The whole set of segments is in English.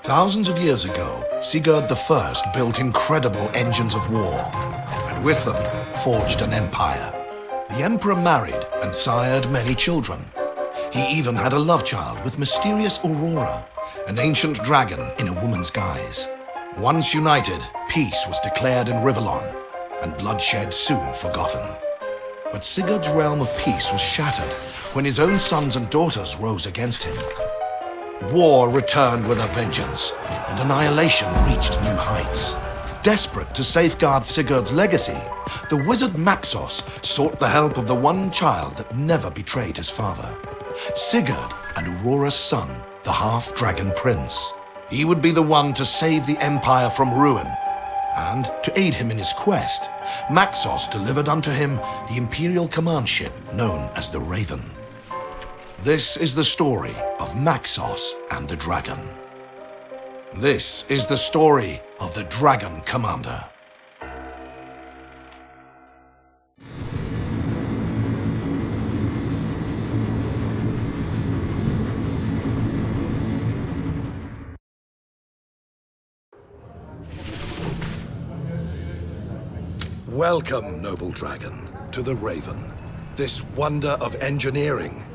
Thousands of years ago, Sigurd I built incredible engines of war, and with them forged an empire. The emperor married and sired many children. He even had a love child with mysterious Aurora, an ancient dragon in a woman's guise. Once united, peace was declared in Rivellon, and bloodshed soon forgotten. But Sigurd's realm of peace was shattered when his own sons and daughters rose against him. War returned with a vengeance, and annihilation reached new heights. Desperate to safeguard Sigurd's legacy, the wizard Maxos sought the help of the one child that never betrayed his father, Sigurd and Aurora's son, the half-dragon prince. He would be the one to save the empire from ruin, and to aid him in his quest, Maxos delivered unto him the imperial command ship known as the Raven. This is the story of Maxos and the Dragon. This is the story of the Dragon Commander. Welcome, noble dragon, to the Raven. This wonder of engineering.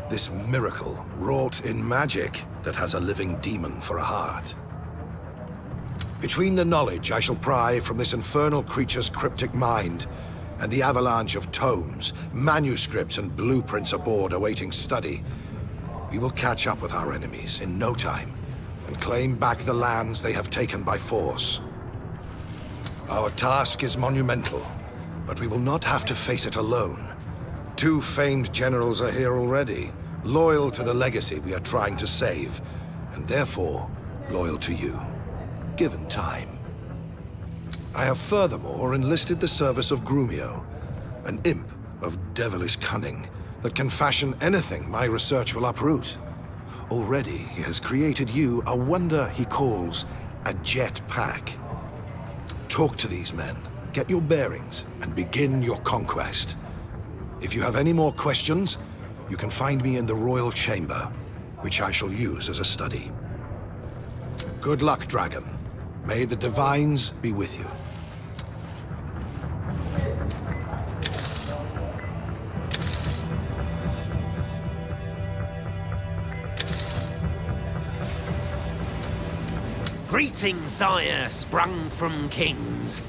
This miracle wrought in magic that has a living demon for a heart. Between the knowledge I shall pry from this infernal creature's cryptic mind and the avalanche of tomes, manuscripts and blueprints aboard awaiting study, we will catch up with our enemies in no time and claim back the lands they have taken by force. Our task is monumental, but we will not have to face it alone. Two famed generals are here already, loyal to the legacy we are trying to save, and therefore loyal to you, given time. I have furthermore enlisted the service of Grumio, an imp of devilish cunning that can fashion anything my research will uproot. Already he has created you a wonder he calls a jet pack. Talk to these men, get your bearings, and begin your conquest. If you have any more questions, you can find me in the Royal Chamber, which I shall use as a study. Good luck, Dragon. May the Divines be with you. Greetings, sire, sprung from kings.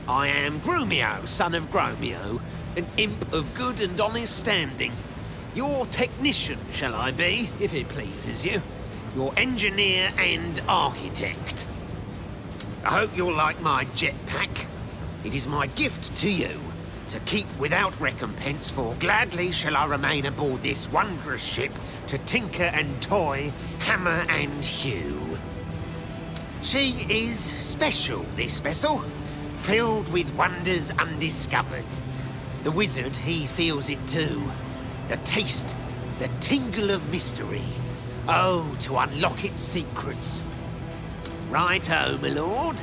I am Grumio, son of Gromio, an imp of good and honest standing. Your technician, shall I be, if it pleases you. Your engineer and architect. I hope you'll like my jetpack. It is my gift to you, to keep without recompense, for gladly shall I remain aboard this wondrous ship to tinker and toy, hammer and hew. She is special, this vessel, filled with wonders undiscovered. The wizard, he feels it too. The taste, the tingle of mystery. Oh, to unlock its secrets. Right-o, my lord.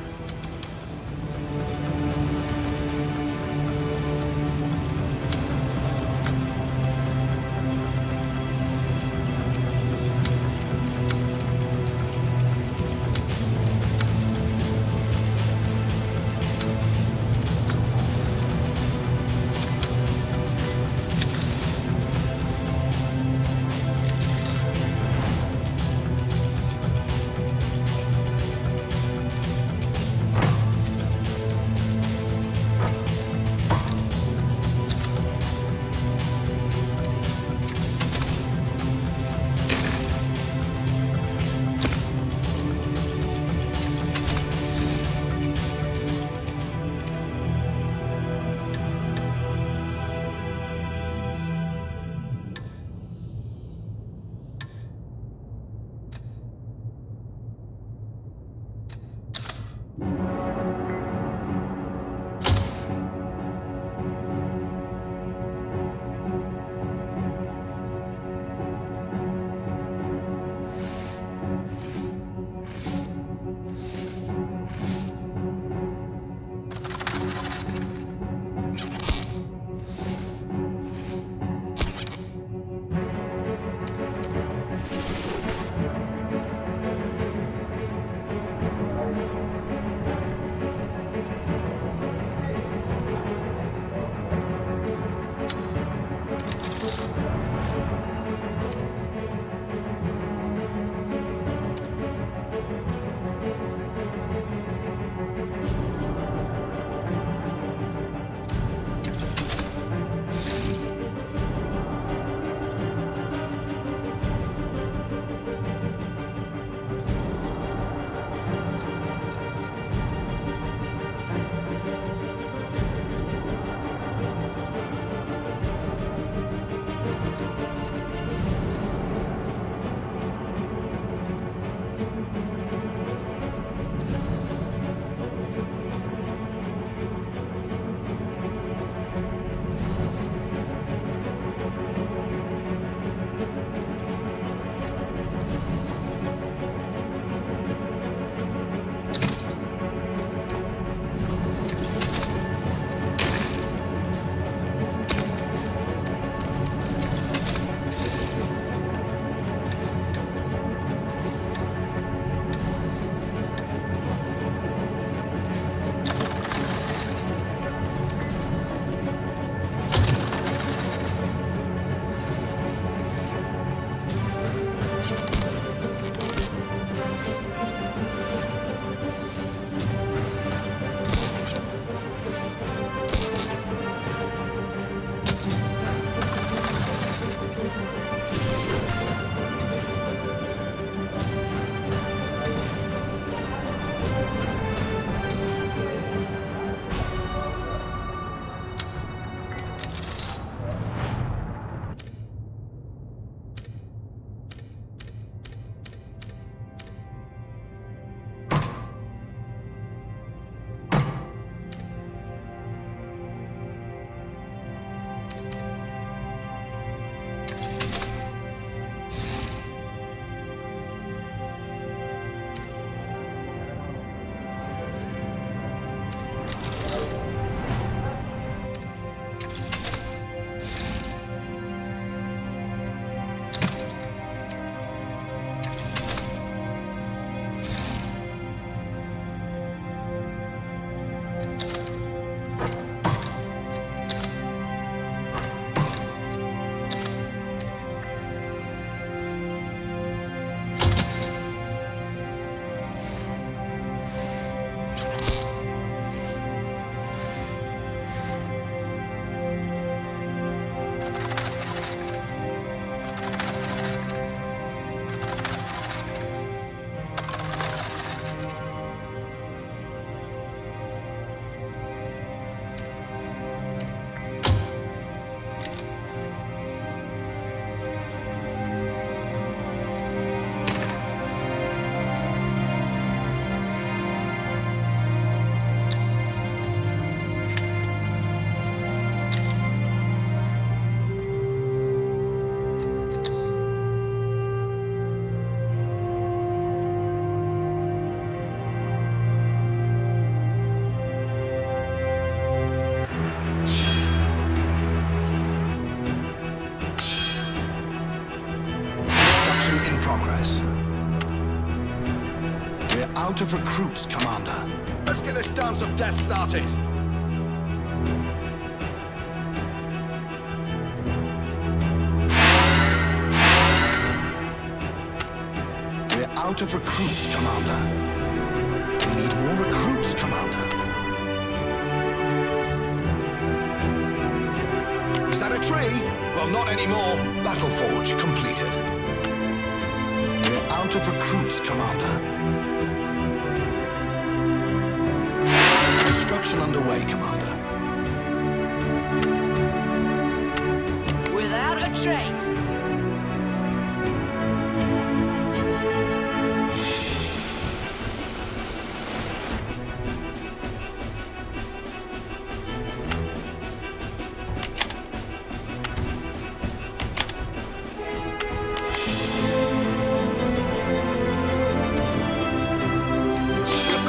in progress. We're out of recruits, Commander. Let's get this dance of death started. We're out of recruits, Commander. We need more recruits, Commander. Is that a tree? Well, not anymore. Battle Forge completed. We're out of recruits, Commander. Construction underway, Commander. Without a trace.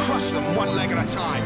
Crush them one leg at a time.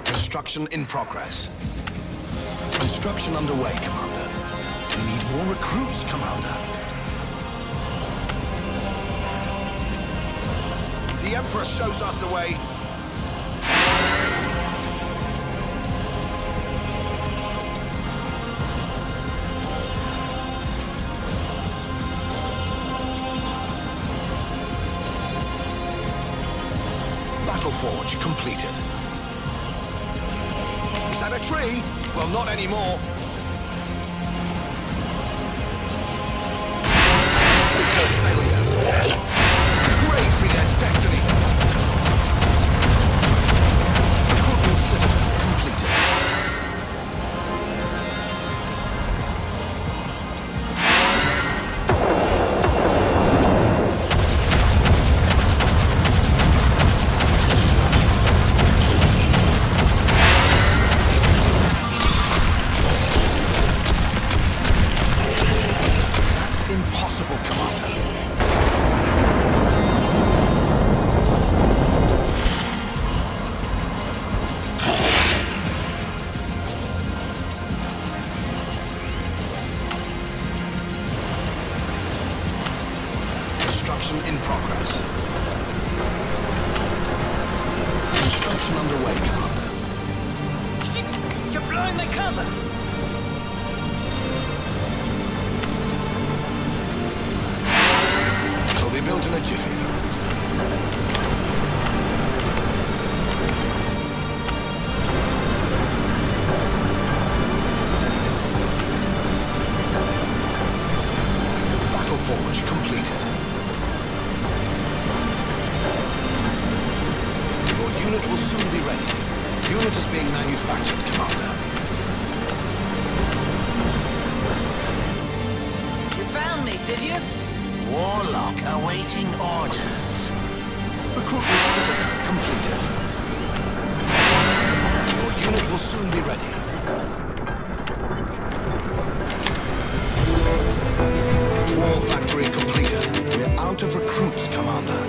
Construction in progress. Construction underway, Commander. We need more recruits, Commander. The Emperor shows us the way. Battle Forge completed. Is that a tree? Well, not anymore. Failure. Great be their destiny. Recruitment Citadel completed. Impossible, Commander. Construction in progress. Construction underway, Commander. You're blowing my cover. Will be built in a jiffy. Battle Forge completed. Your unit will soon be ready. Unit is being manufactured, Commander. You found me, did you? Warlock awaiting orders. Recruitment Citadel completed. Your unit will soon be ready. War factory completed. We're out of recruits, Commander.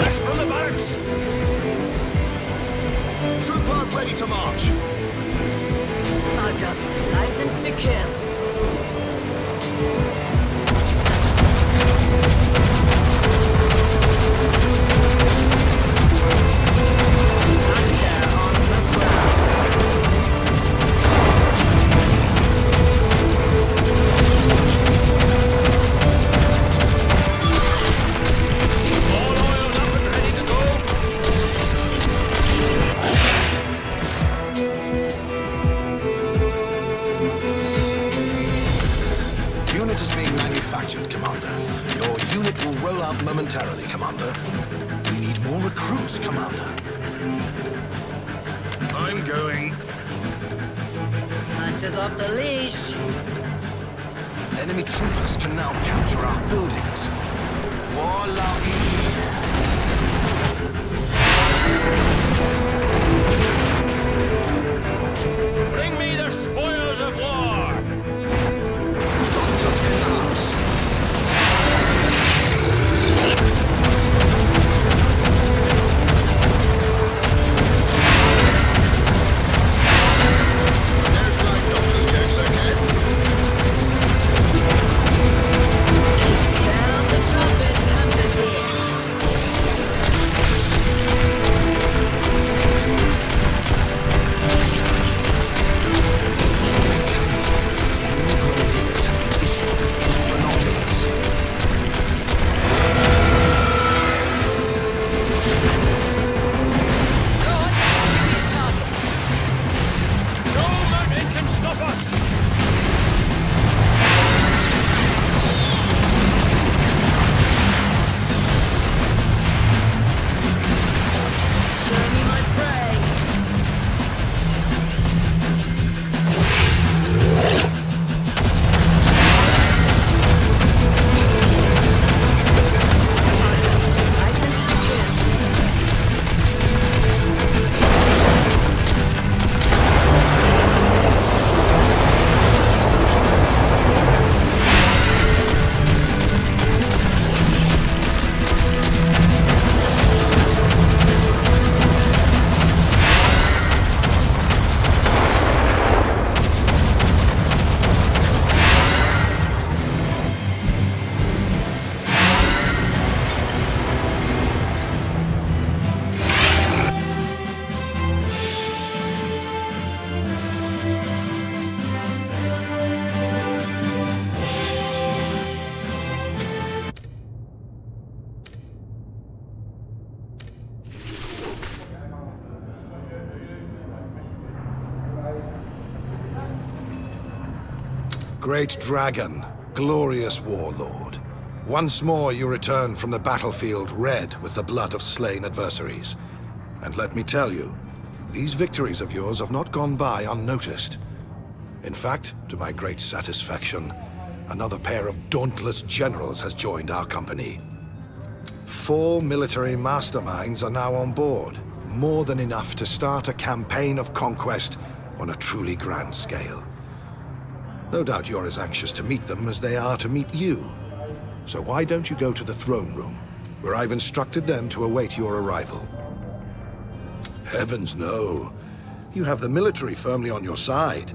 Rest from the barracks. Trooper ready to march. Welcome. License to kill. Hunter on the prowl. All oiled up and ready to go. Unit is being manufactured, Commander. Your unit will roll out momentarily, Commander. We need more recruits, Commander. I'm going. Hunter's off the leash. Enemy troopers can now capture our buildings. Warlock here. Bring me the spoils of war. Doctors in the house. No flight doctor's jokes, okay? Sound the trumpets. Hunter's here. Enemy grenadiers have been issued binoculars. Go on. Give me a target. No mountain can stop us. Show me my prey. License to kill. Great Dragon, glorious warlord. Once more you return from the battlefield red with the blood of slain adversaries. And let me tell you, these victories of yours have not gone by unnoticed. In fact, to my great satisfaction, another pair of dauntless generals has joined our company. 4 military masterminds are now on board, more than enough to start a campaign of conquest on a truly grand scale. No doubt you're as anxious to meet them as they are to meet you. So why don't you go to the throne room, where I've instructed them to await your arrival? Heavens, no. You have the military firmly on your side,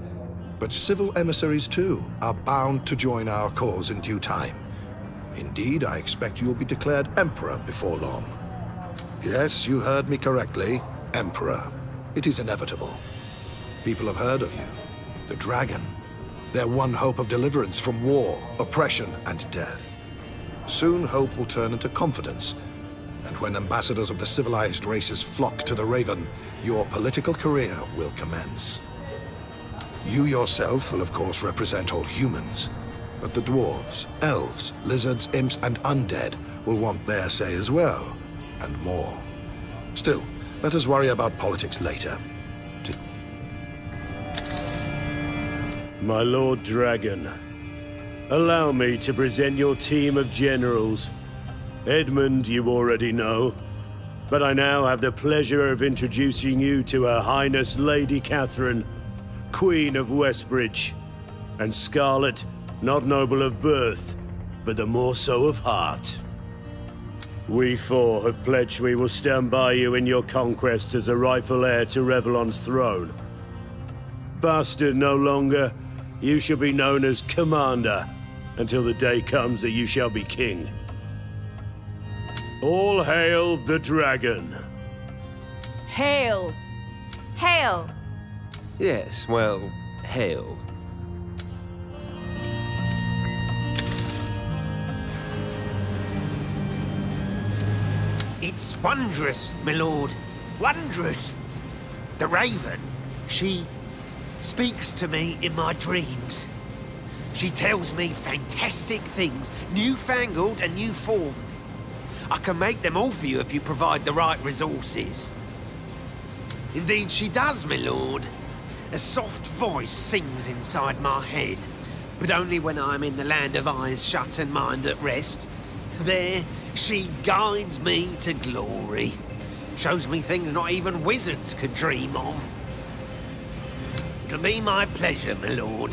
but civil emissaries too are bound to join our cause in due time. Indeed, I expect you'll be declared Emperor before long. Yes, you heard me correctly. Emperor. It is inevitable. People have heard of you. The Dragon. Their one hope of deliverance from war, oppression, and death. Soon hope will turn into confidence. And when ambassadors of the civilized races flock to the Raven, your political career will commence. You yourself will of course represent all humans. But the dwarves, elves, lizards, imps, and undead will want their say as well, and more. Still, let us worry about politics later. My Lord Dragon, allow me to present your team of generals. Edmund you already know, but I now have the pleasure of introducing you to Her Highness Lady Catherine, Queen of Westbridge, and Scarlet, not noble of birth, but the more so of heart. We 4 have pledged we will stand by you in your conquest as a rightful heir to Revlon's throne. bastard no longer. You shall be known as Commander, until the day comes that you shall be king. All hail the dragon. Hail! Hail! Yes, well, hail. It's wondrous, my lord. Wondrous. The Raven, she speaks to me in my dreams. She tells me fantastic things, newfangled and new formed. I can make them all for you if you provide the right resources. Indeed she does, my lord. A soft voice sings inside my head, but only when I'm in the land of eyes shut and mind at rest. There, she guides me to glory. Shows me things not even wizards could dream of. It'll be my pleasure, my lord.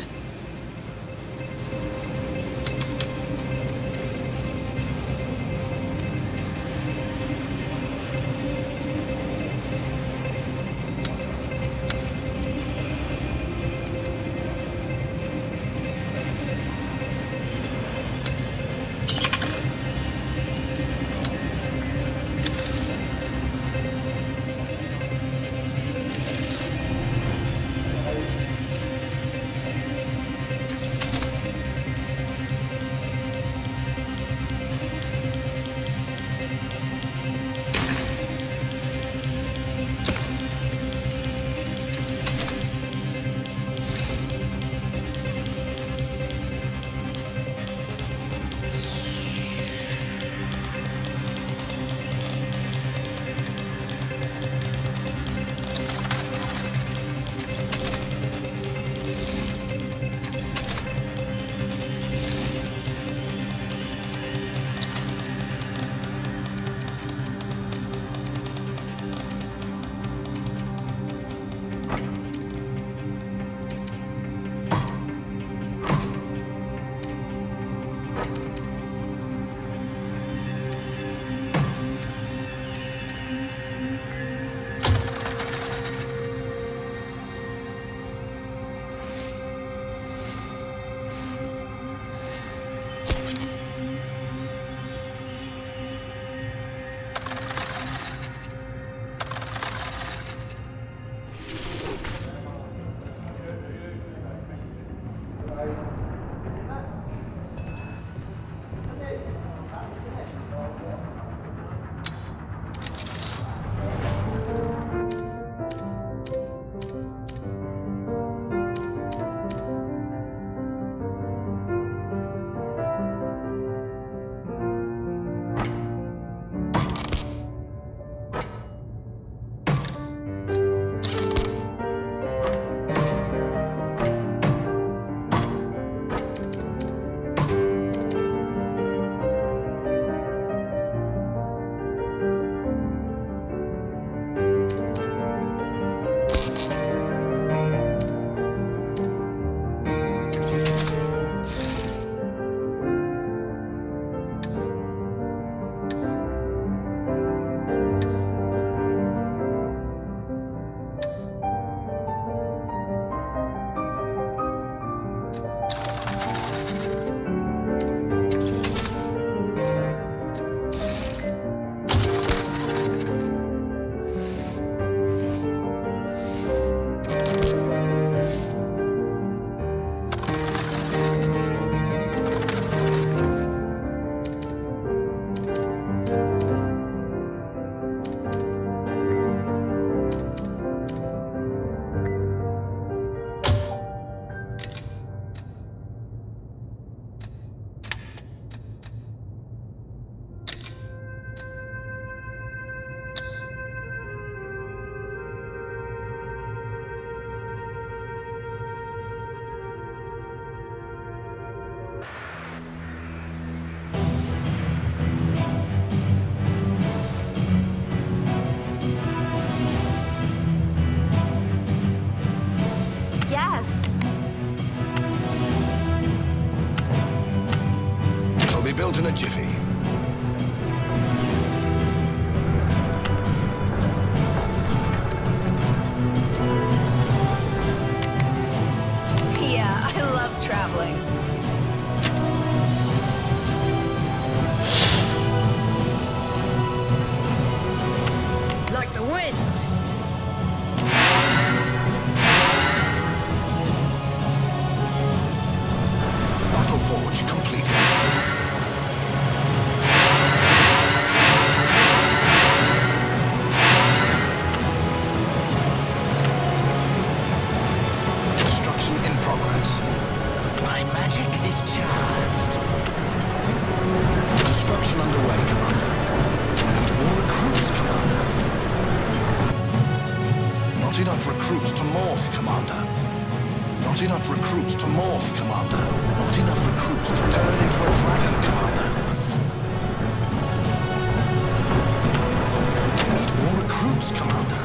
built in a jiffy. wind. Battle Forge completed. Construction in progress. My magic is charged. Construction underway, Commander. We need more recruits, Commander. Not enough recruits to morph, Commander. Not enough recruits to morph, Commander. Not enough recruits to turn into a dragon, Commander. We need more recruits, Commander.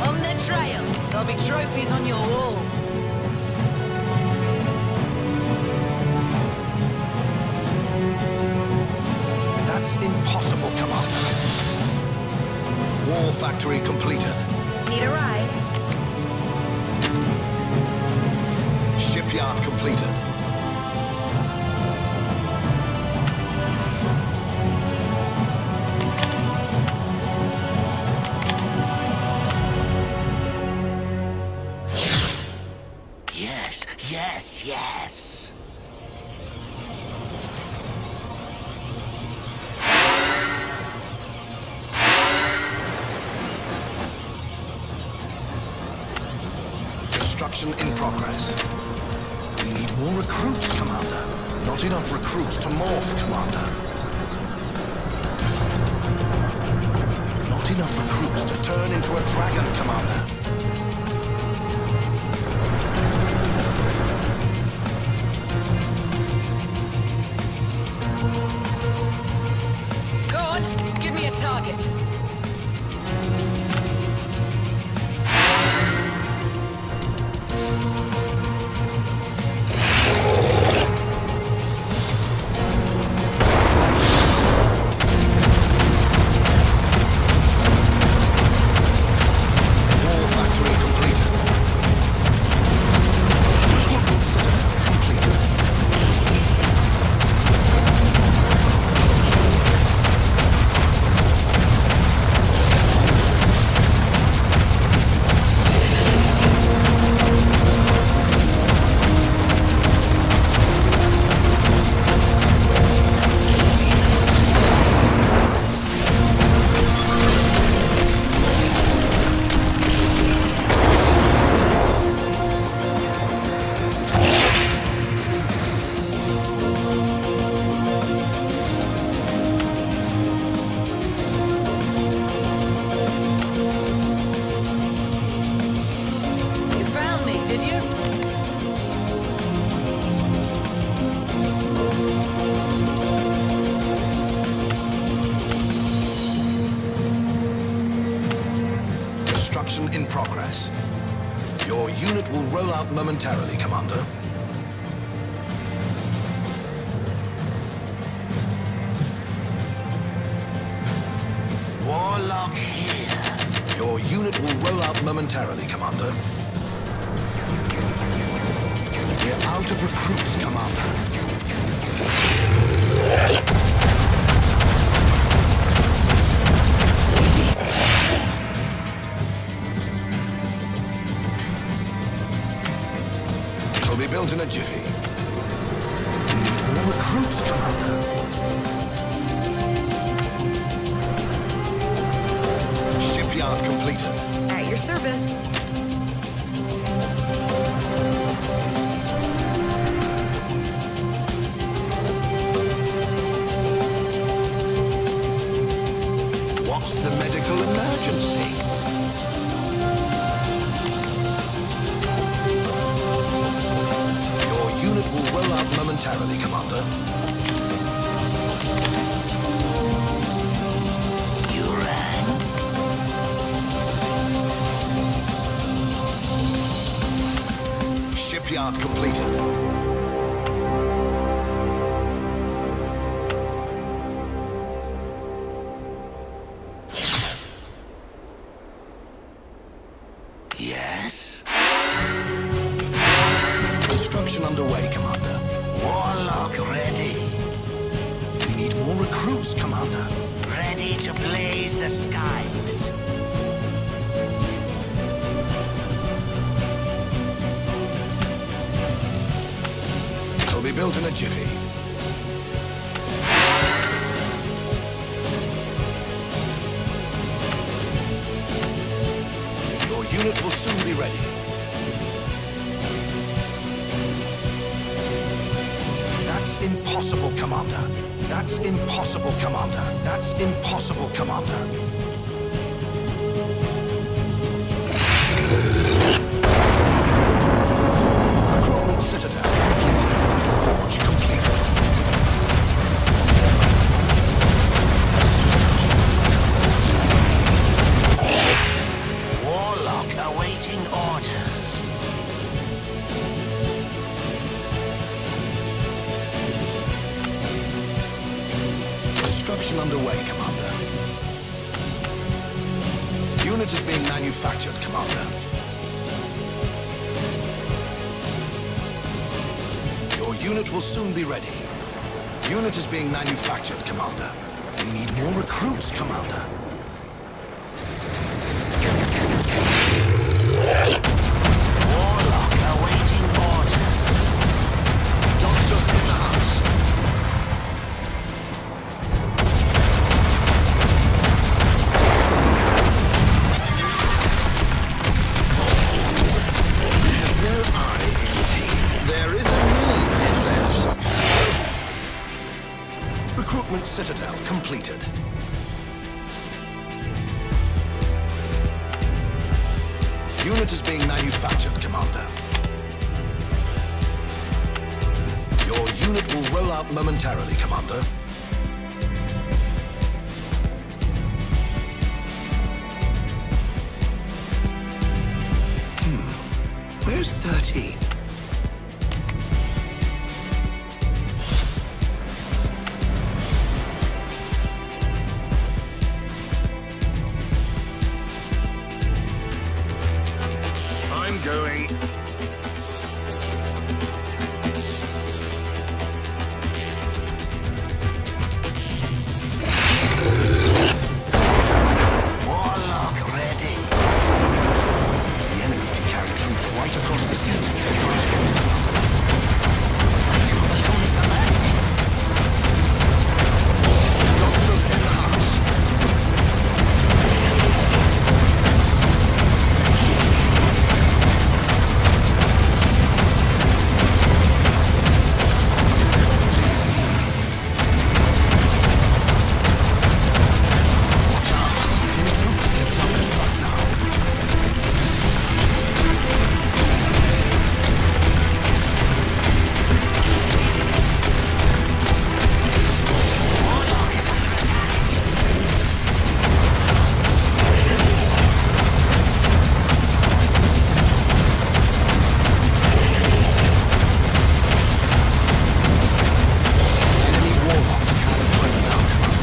On the trail. There'll be trophies on your wall. That's impossible, Commander. Wall factory completed. Need a ride? Shipyard completed. Yes, yes, yes. Construction in progress. We need more recruits, Commander. Not enough recruits to morph, Commander. Not enough recruits to turn into a dragon, Commander. Go on, give me a target. Wall factory completed. Citadel completed. You found me, did you? Construction in progress. Your unit will roll out momentarily, Commander. Warlock here. Your unit will roll out momentarily, Commander. We're out of recruits, Commander. It'll be built in a jiffy. We need more recruits, Commander. Shipyard completed. At your service. What's the medical emergency? Your unit will roll out momentarily, Commander. You rang? Shipyard completed. Yes? Construction underway, Commander. Warlock ready. We need more recruits, Commander. ready to blaze the skies. It'll be built in a jiffy. Your unit will soon be ready. That's impossible, Commander. That's impossible, Commander. That's impossible, Commander. Recruitment Citadel completed. Battle Forge completed. Warlock awaiting orders. Construction underway, Commander. Unit is being manufactured, Commander. Your unit will soon be ready. Unit is being manufactured, Commander. We need more recruits, Commander. Warlock awaiting orders. Doctors in the house. There's no I in team. There is a me in there somewhere. Recruitment Citadel completed. Unit is being manufactured, Commander. Your unit will roll out momentarily, Commander. Where's 13? I'm going. Warlock ready. The enemy can carry troops right across the seas with their transport. Two balloons are bursting. Doctors in the house. Watch out. Enemy troops can self-destruct now. Warlock is under attack. Enemy warlocks can find the outcome.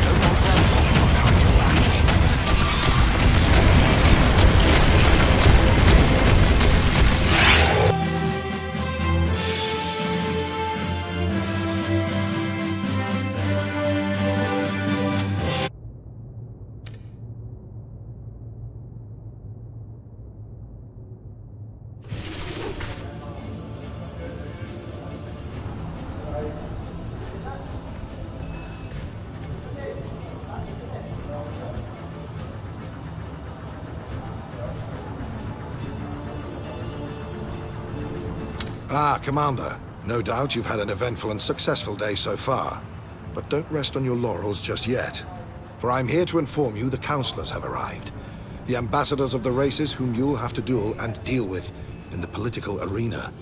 Don't want them popping behind your back. Ah, Commander. No doubt you've had an eventful and successful day so far. But don't rest on your laurels just yet. For I'm here to inform you the counselors have arrived. The ambassadors of the races whom you'll have to duel and deal with in the political arena.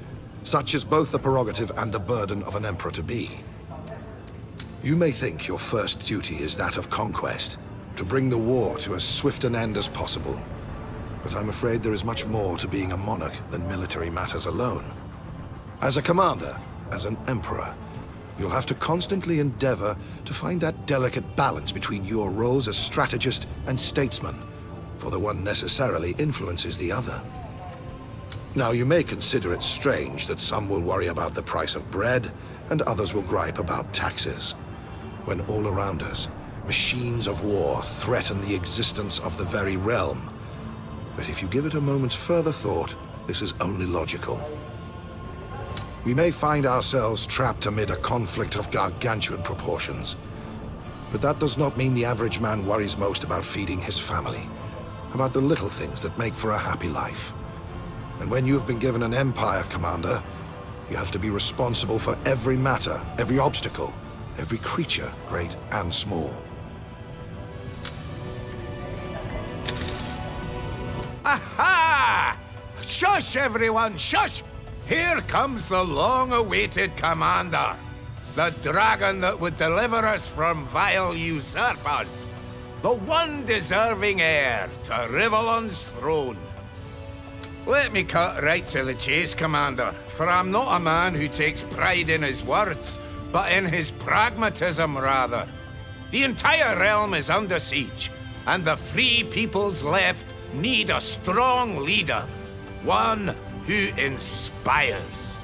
Such is both the prerogative and the burden of an emperor-to-be. You may think your first duty is that of conquest, to bring the war to as swift an end as possible. But I'm afraid there is much more to being a monarch than military matters alone. As a commander, as an emperor, you'll have to constantly endeavor to find that delicate balance between your roles as strategist and statesman, for the one necessarily influences the other. Now, you may consider it strange that some will worry about the price of bread and others will gripe about taxes, when all around us Machines of war threaten the existence of the very realm. But if you give it a moment's further thought, this is only logical. We may find ourselves trapped amid a conflict of gargantuan proportions. But that does not mean the average man worries most about feeding his family, about the little things that make for a happy life. And when you have been given an empire, Commander, you have to be responsible for every matter, every obstacle, every creature, great and small. Aha! Shush, everyone, shush! Here comes the long-awaited commander. The dragon that would deliver us from vile usurpers. The one deserving heir to Rivellon's throne. Let me cut right to the chase, Commander, for I'm not a man who takes pride in his words, but in his pragmatism, rather. The entire realm is under siege, and the free peoples left need a strong leader. One who inspires.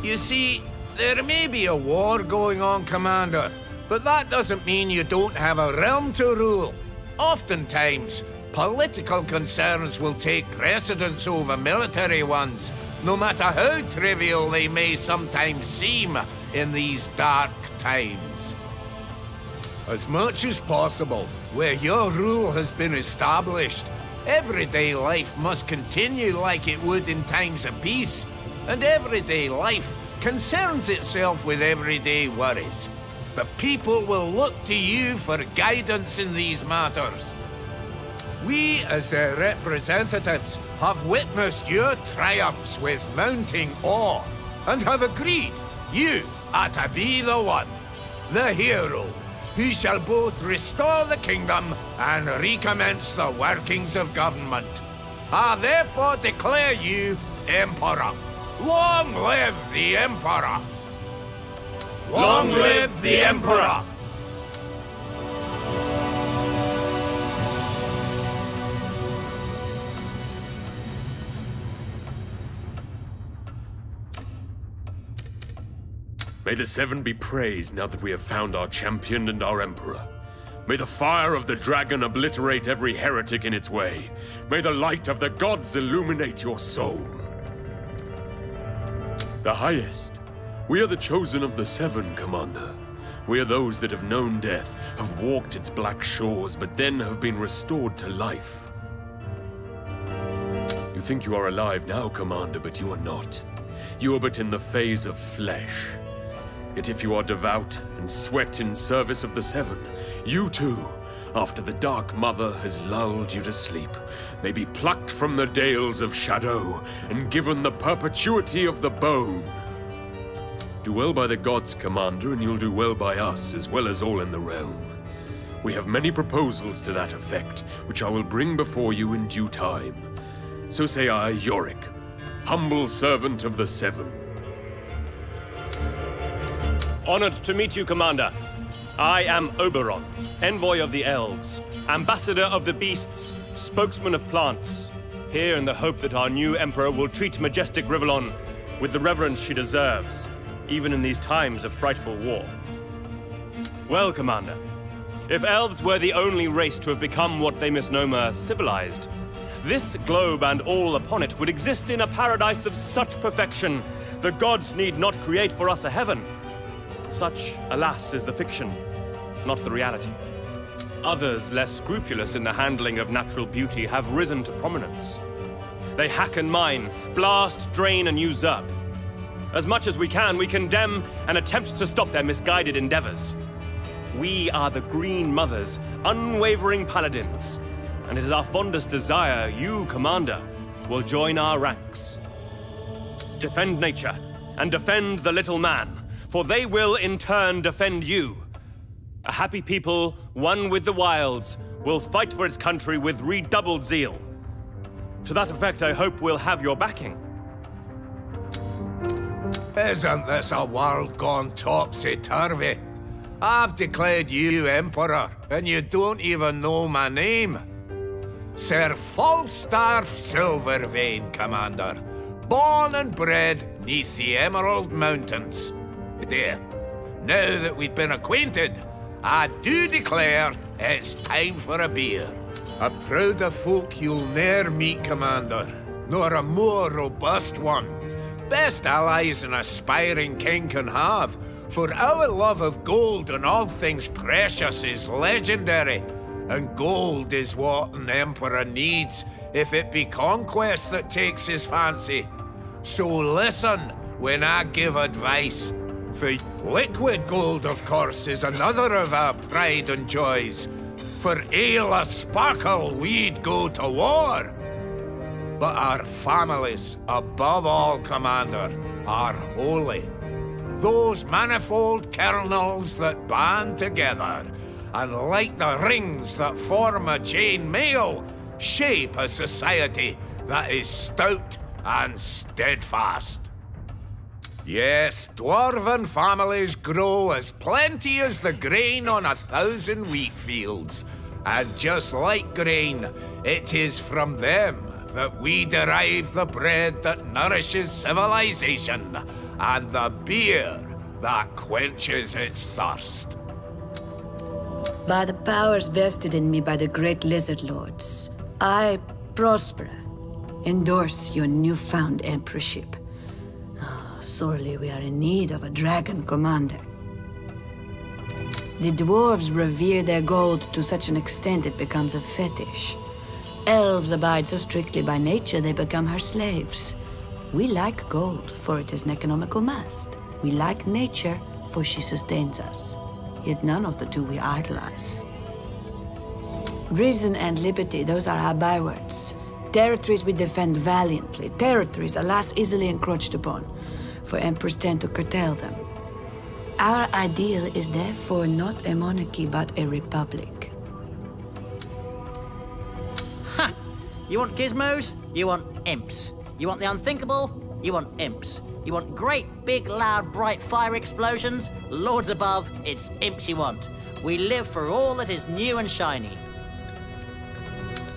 You see, there may be a war going on, Commander, but that doesn't mean you don't have a realm to rule. Oftentimes, political concerns will take precedence over military ones, no matter how trivial they may sometimes seem in these dark times. As much as possible, where your rule has been established, everyday life must continue like it would in times of peace, and everyday life concerns itself with everyday worries. The people will look to you for guidance in these matters. We, as their representatives, have witnessed your triumphs with mounting awe, and have agreed you are to be the one, the hero, who shall both restore the kingdom and recommence the workings of government. I therefore declare you Emperor. Long live the Emperor! Long live the Emperor! May the Seven be praised now that we have found our champion and our Emperor. May the fire of the dragon obliterate every heretic in its way. May the light of the gods illuminate your soul. The highest. We are the chosen of the Seven, Commander. We are those that have known death, have walked its black shores, but then have been restored to life. You think you are alive now, Commander, but you are not. You are but in the phase of flesh. Yet if you are devout and sweat in service of the Seven, you too, after the Dark Mother has lulled you to sleep, may be plucked from the dales of shadow and given the perpetuity of the bone. Do well by the gods, Commander, and you'll do well by us, as well as all in the realm. We have many proposals to that effect, which I will bring before you in due time. So say I, Yorick, humble servant of the Seven. Honored to meet you, Commander. I am Oberon, envoy of the elves, ambassador of the beasts, spokesman of plants, here in the hope that our new emperor will treat majestic Rivellon with the reverence she deserves, even in these times of frightful war. Well, Commander, if elves were the only race to have become what they misnomer civilized, this globe and all upon it would exist in a paradise of such perfection, the gods need not create for us a heaven. Such, alas, is the fiction, not the reality. Others, less scrupulous in the handling of natural beauty, have risen to prominence. They hack and mine, blast, drain, and usurp. As much as we can, we condemn and attempt to stop their misguided endeavors. We are the Green Mothers, unwavering paladins, and it is our fondest desire you, Commander, will join our ranks. Defend nature, and defend the little man, for they will, in turn, defend you. A happy people, one with the wilds, will fight for its country with redoubled zeal. To that effect, I hope we'll have your backing. Isn't this a world gone topsy-turvy? I've declared you Emperor, and you don't even know my name. Sir Falstaff Silvervein, Commander. Born and bred neath the Emerald Mountains. There. Now that we've been acquainted, I do declare it's time for a beer. A prouder folk you'll ne'er meet, Commander, nor a more robust one. Best allies an aspiring king can have, for our love of gold and all things precious is legendary, and gold is what an emperor needs if it be conquest that takes his fancy. So listen when I give advice, for liquid gold, of course, is another of our pride and joys. For ale a sparkle, we'd go to war. But our families, above all, Commander, are holy. Those manifold kernels that band together, and like the rings that form a chain mail, shape a society that is stout and steadfast. Yes, dwarven families grow as plenty as the grain on 1,000 wheat fields. And just like grain, it is from them that we derive the bread that nourishes civilization, and the beer that quenches its thirst. By the powers vested in me by the great lizard lords, I, Prospera, endorse your newfound emperorship. Sorely we are in need of a dragon commander. The dwarves revere their gold to such an extent it becomes a fetish. Elves abide so strictly by nature they become her slaves. We like gold, for it is an economical must. We like nature, for she sustains us. Yet none of the two we idolize. Reason and liberty, those are our bywords. Territories we defend valiantly. Territories, alas, easily encroached upon, for emperors tend to curtail them. Our ideal is therefore not a monarchy, but a republic. Ha! You want gizmos? You want imps. You want the unthinkable? You want imps. You want great, big, loud, bright fire explosions? Lords above, it's imps you want. We live for all that is new and shiny.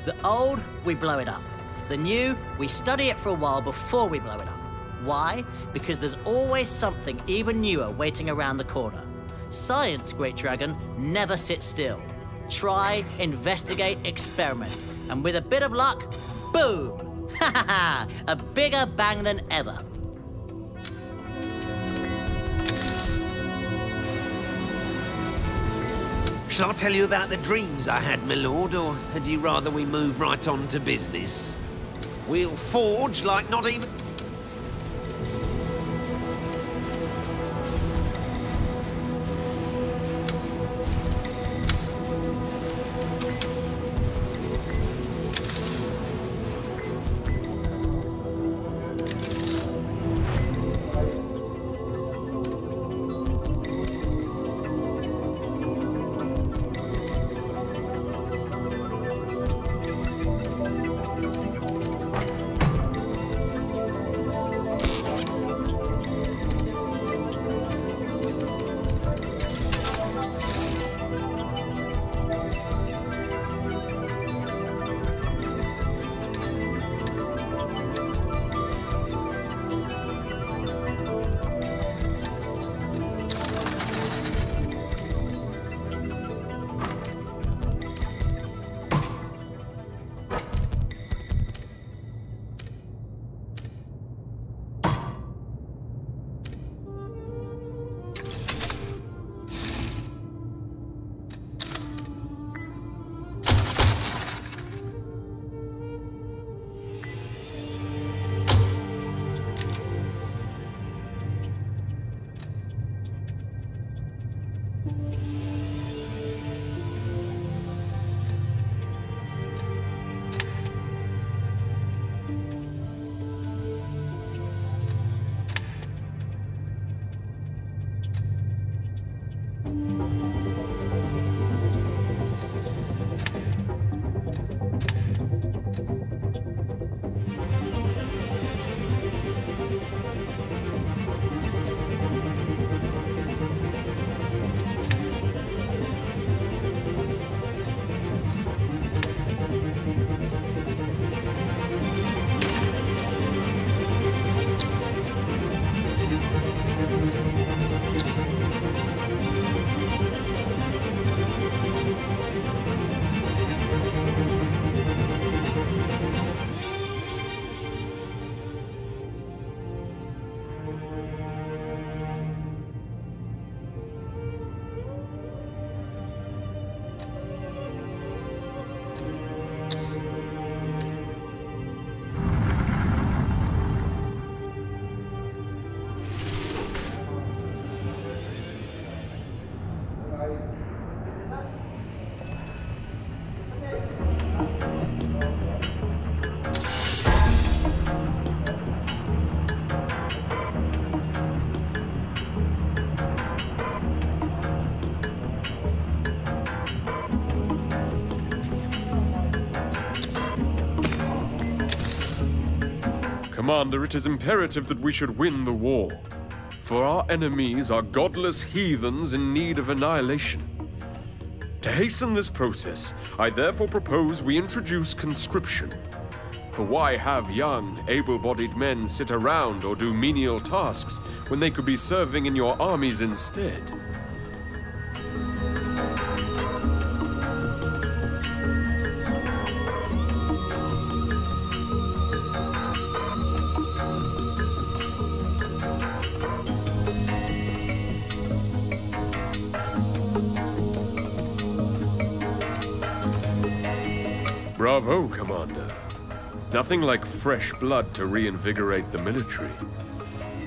The old, we blow it up. The new, we study it for a while before we blow it up. Why? Because there's always something even newer waiting around the corner. Science, Great Dragon, never sits still. Try, investigate, experiment. And with a bit of luck, boom! Ha ha ha! A bigger bang than ever. Shall I tell you about the dreams I had, my lord, or had you rather we move right on to business? We'll forge like not even... Commander, it is imperative that we should win the war. For our enemies are godless heathens in need of annihilation. To hasten this process, I therefore propose we introduce conscription. For why have young, able-bodied men sit around or do menial tasks when they could be serving in your armies instead? Bravo, Commander. Nothing like fresh blood to reinvigorate the military.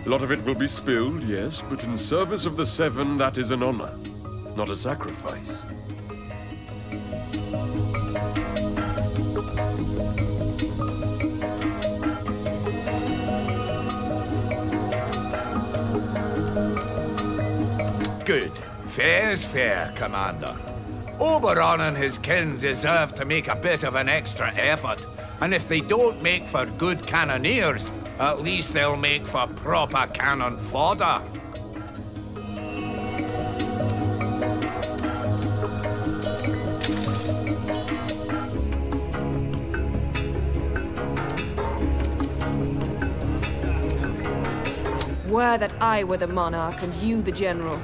A lot of it will be spilled, yes, but in service of the Seven, that is an honor, not a sacrifice. Good. Fair's fair, Commander. Oberon and his kin deserve to make a bit of an extra effort, and if they don't make for good cannoneers, at least they'll make for proper cannon fodder. Were that I were the monarch and you the general,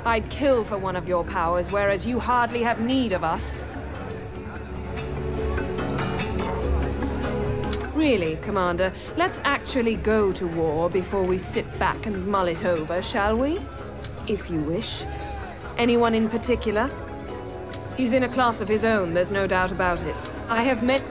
I'd kill for one of your powers, whereas you hardly have need of us. Really, Commander, let's actually go to war before we sit back and mull it over, shall we? If you wish. Anyone in particular? He's in a class of his own, there's no doubt about it. I have met...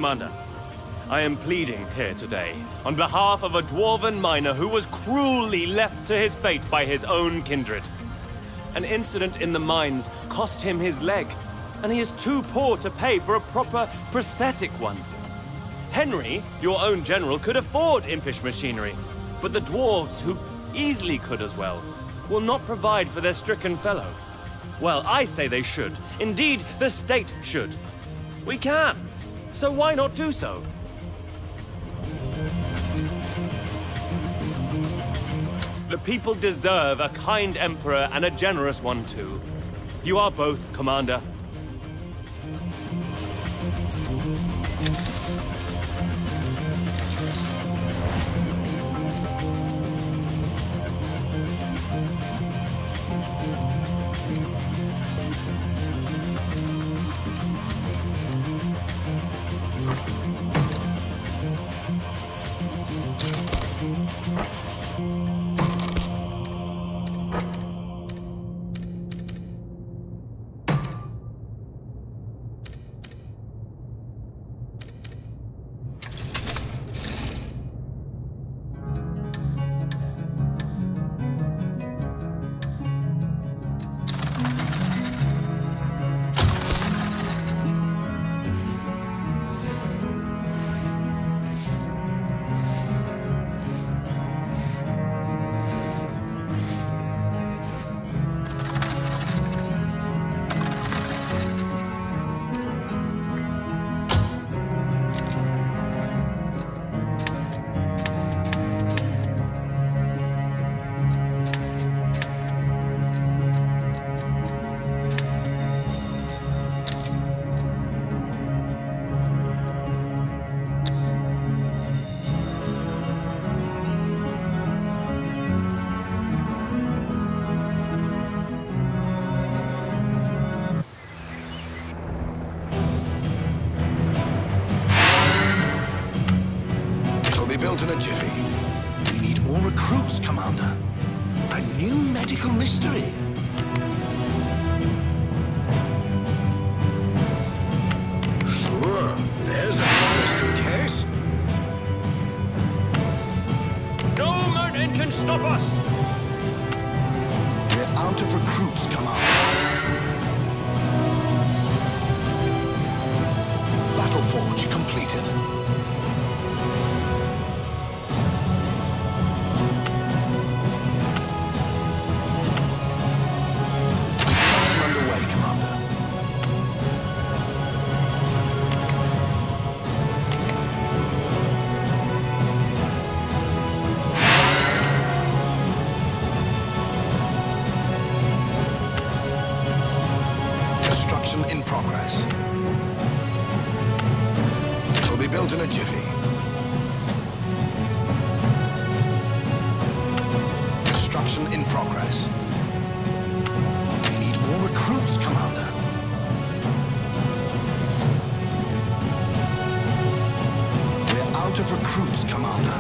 Commander. I am pleading here today on behalf of a dwarven miner who was cruelly left to his fate by his own kindred. An incident in the mines cost him his leg, and he is too poor to pay for a proper prosthetic one. Henry, your own general, could afford impish machinery, but the dwarves, who easily could as well, will not provide for their stricken fellow. Well, I say they should. Indeed, the state should. We can, so why not do so? The people deserve a kind emperor and a generous one too. You are both, Commander. Built in a jiffy. We need more recruits, Commander. A new medical mystery. Sure, there's an interesting case. No man can stop us! We're out of recruits, Commander. Battle Forge completed. In progress. It'll be built in a jiffy. Construction in progress. We need more recruits, Commander. We're out of recruits, Commander.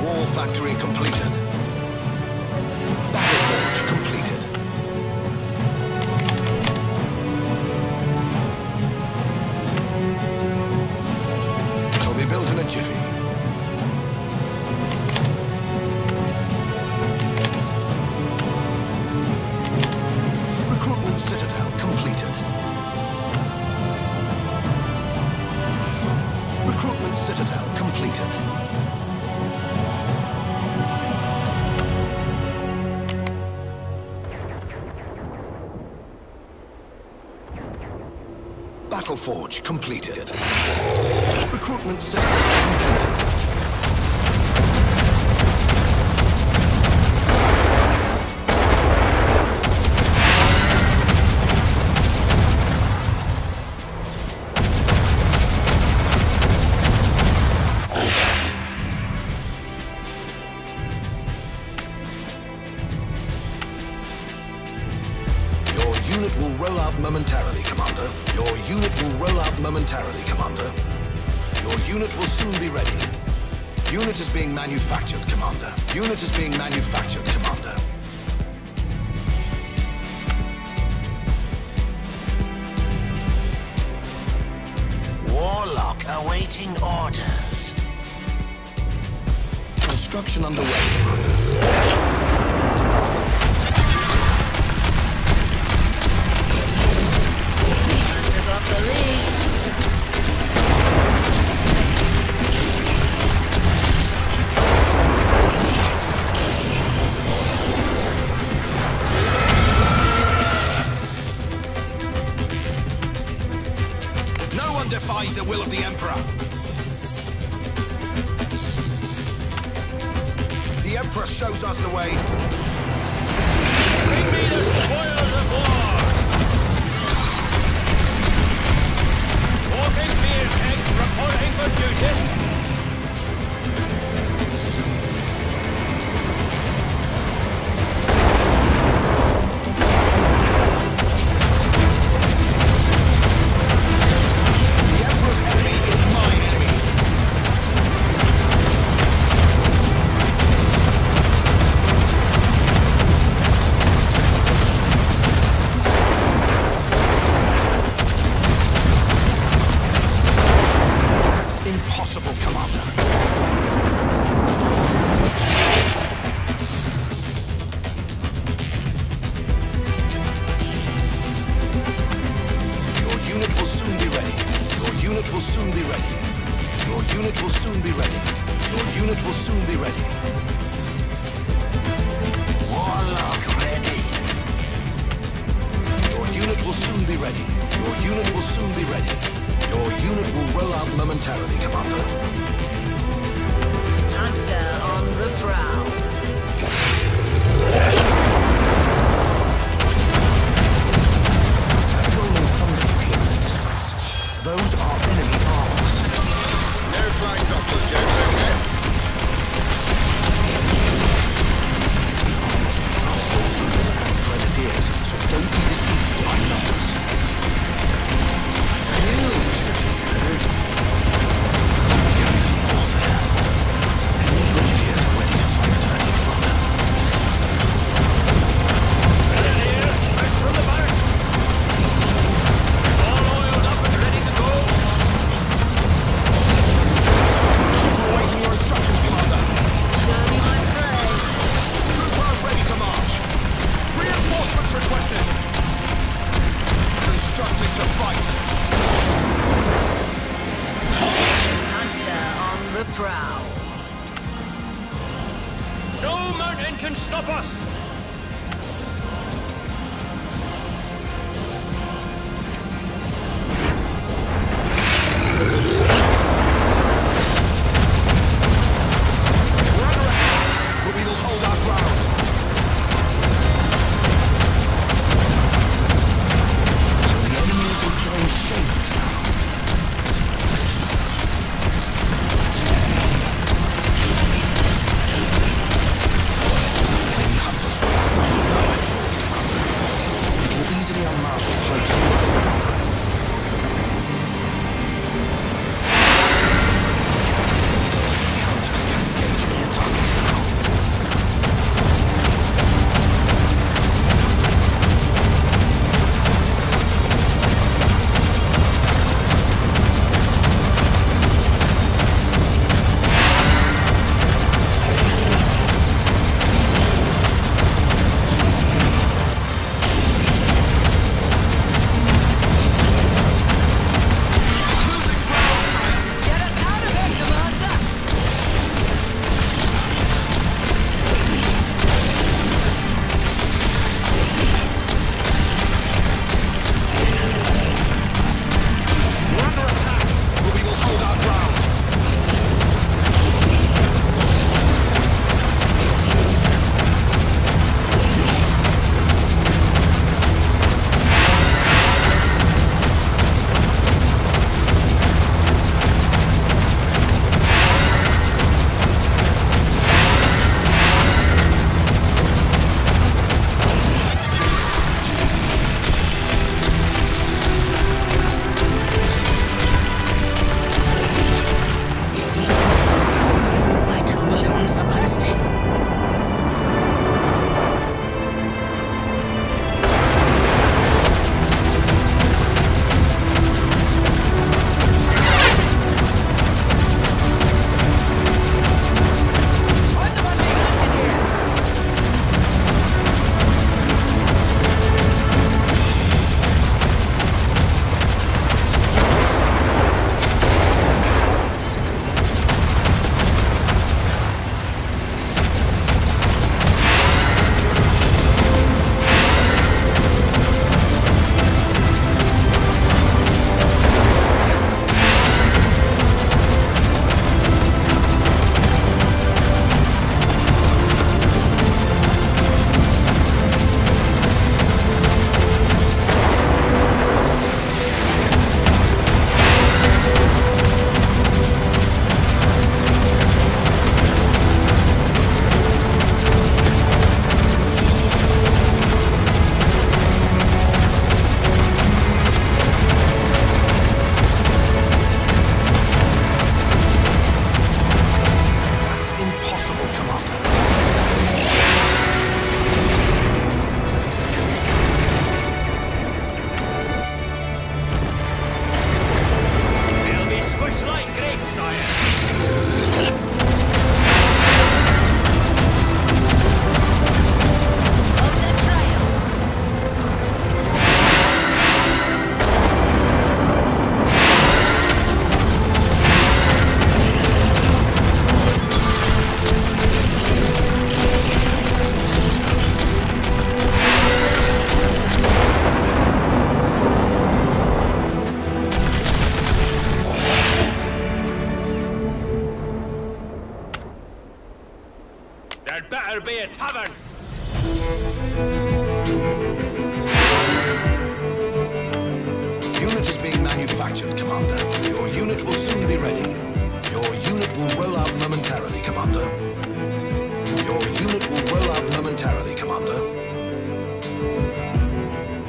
Wall factory completed. Battle forge completed. Built in a jiffy. Recruitment citadel completed. Recruitment citadel completed. Battle forge completed. Recruitment citadel completed. Your unit will roll out momentarily, Commander. Your unit will roll out momentarily, Commander. Your unit will soon be ready. Unit is being manufactured, Commander. Unit is being manufactured, Commander. Warlock awaiting orders. Construction underway, Commander. Hunters off the leash. No one defies the will of the Emperor. The Emperor shows us the way. Bring me the spoils of war! Walking beer kegs reporting for duty. The Emperor's enemy is my enemy. That's impossible, Commander. Your unit will soon be ready. Your unit will soon be ready. Your unit will soon be ready. Your unit will soon be ready. Warlock ready. Your unit will soon be ready. Your unit will soon be ready. Your unit will roll out momentarily, Commander. Hunter on the prowl. That rolling thunder you hear in the distance, those are enemy arms. No flying doctors, James, okay? Enemy arms can transport troops and grenadiers, so don't be deceived by numbers. Warfare. Enemy grenadiers are ready to fight dirty, Commander. Grenadier, fresh from the barracks. All oiled up and ready to go. Trooper awaiting your instructions, Commander. Show me my prey. Trooper ready to march. Reinforcements requested. Constructed to fight. Hunter on the prowl. No mountain can stop us. We're under attack, but we will hold our ground. So the enemy is employing shapes now. Enemy hunters There'd better be a tavern! Unit is being manufactured, Commander. Your unit will soon be ready. Your unit will roll out momentarily, Commander. Your unit will roll out momentarily, Commander.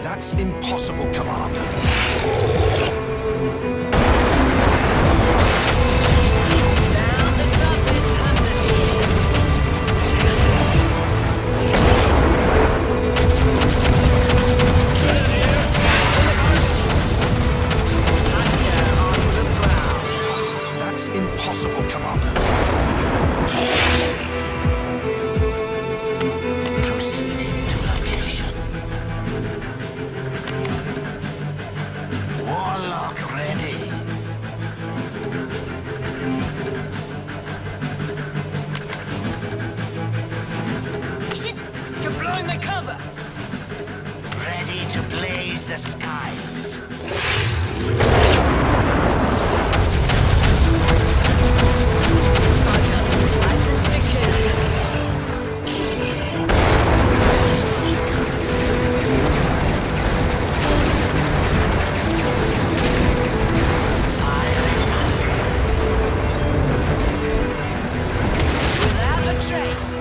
That's impossible, Commander. Sound the trumpets, hunters here. Hunter on the prowl. That's impossible, Commander. Proceeding to location. Warlock ready. Shit! You're blowing my cover! Ready to blaze the skies. License to kill. Without a trace.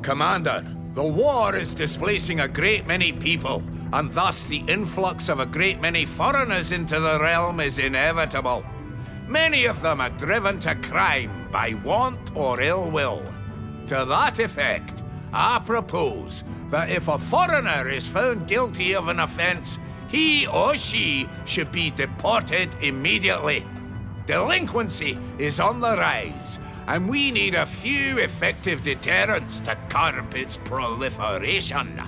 Commander, the war is displacing a great many people, and thus the influx of a great many foreigners into the realm is inevitable. Many of them are driven to crime by want or ill will. To that effect, I propose that if a foreigner is found guilty of an offense, he or she should be deported immediately. Delinquency is on the rise, and we need a few effective deterrents to curb its proliferation.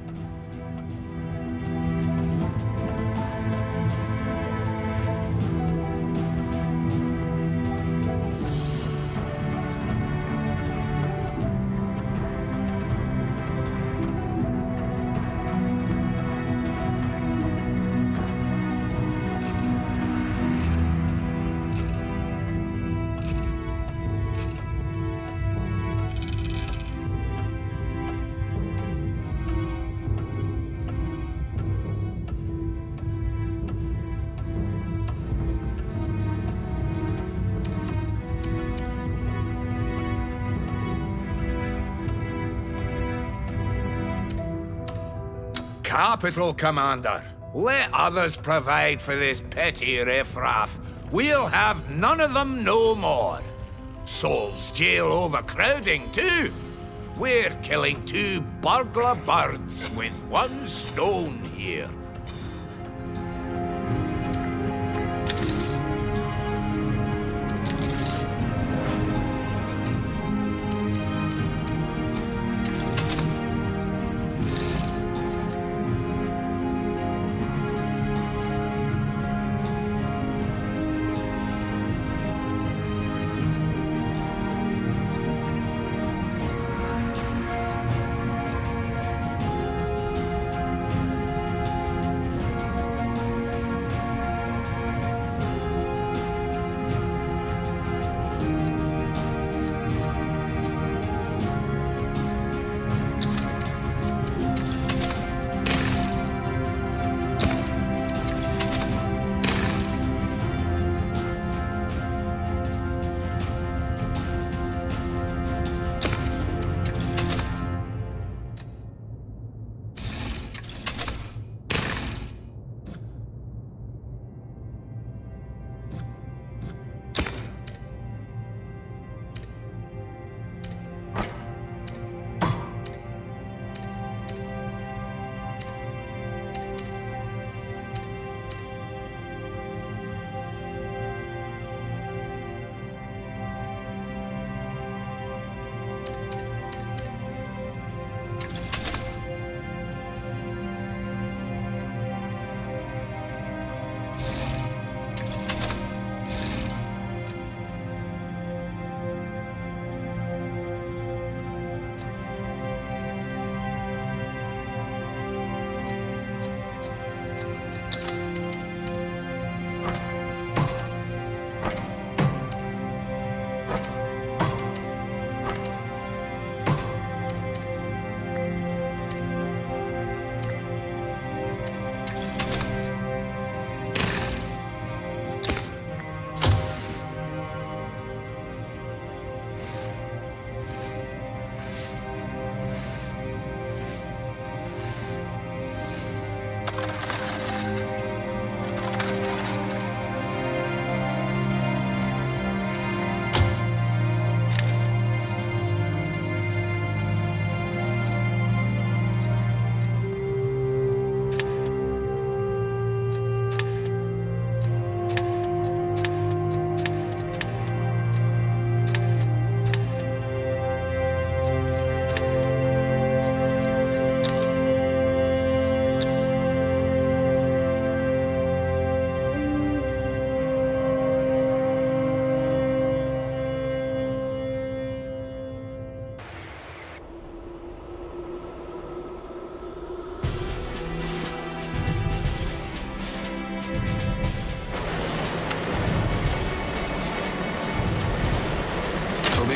Capital, Commander. Let others provide for this petty riffraff. We'll have none of them no more. Solves jail overcrowding, too. We're killing 2 burglar birds with 1 stone here.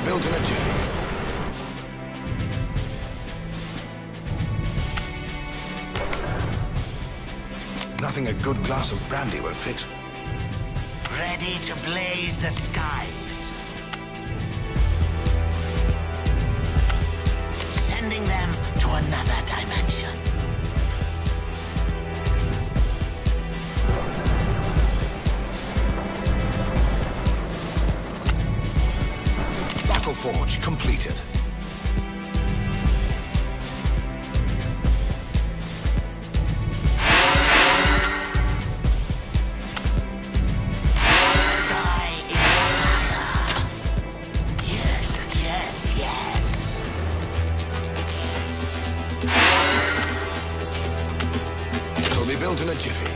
Built in a jiffy. Nothing a good glass of brandy won't fix. Ready to blaze the skies. Sending them to another dimension. completed. Built in a jiffy.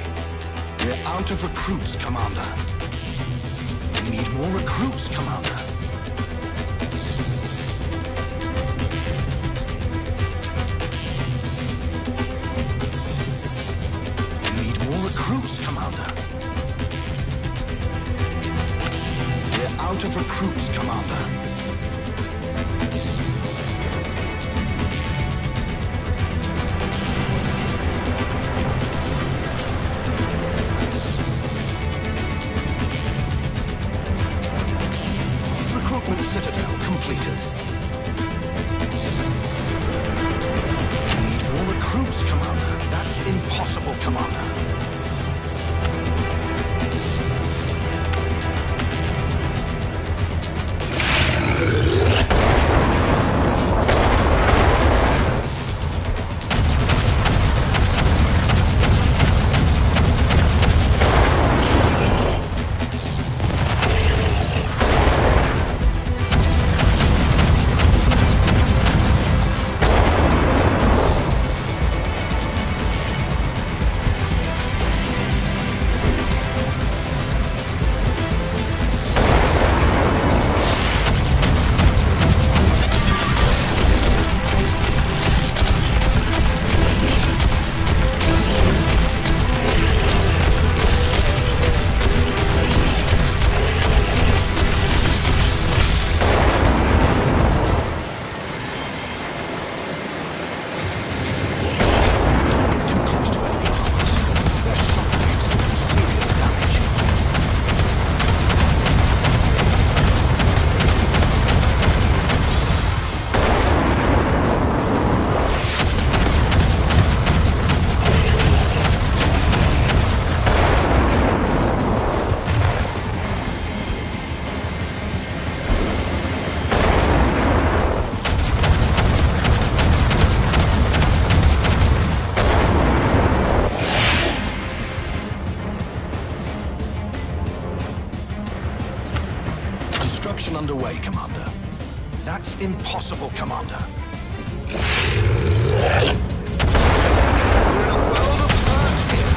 We're out of recruits, Commander. We need more recruits, Commander. We need more recruits, Commander. We're out of recruits, Commander. Citadel completed. We need more recruits, Commander. That's impossible, Commander. Construction underway, Commander. That's impossible, Commander. We're in a world of hurt here.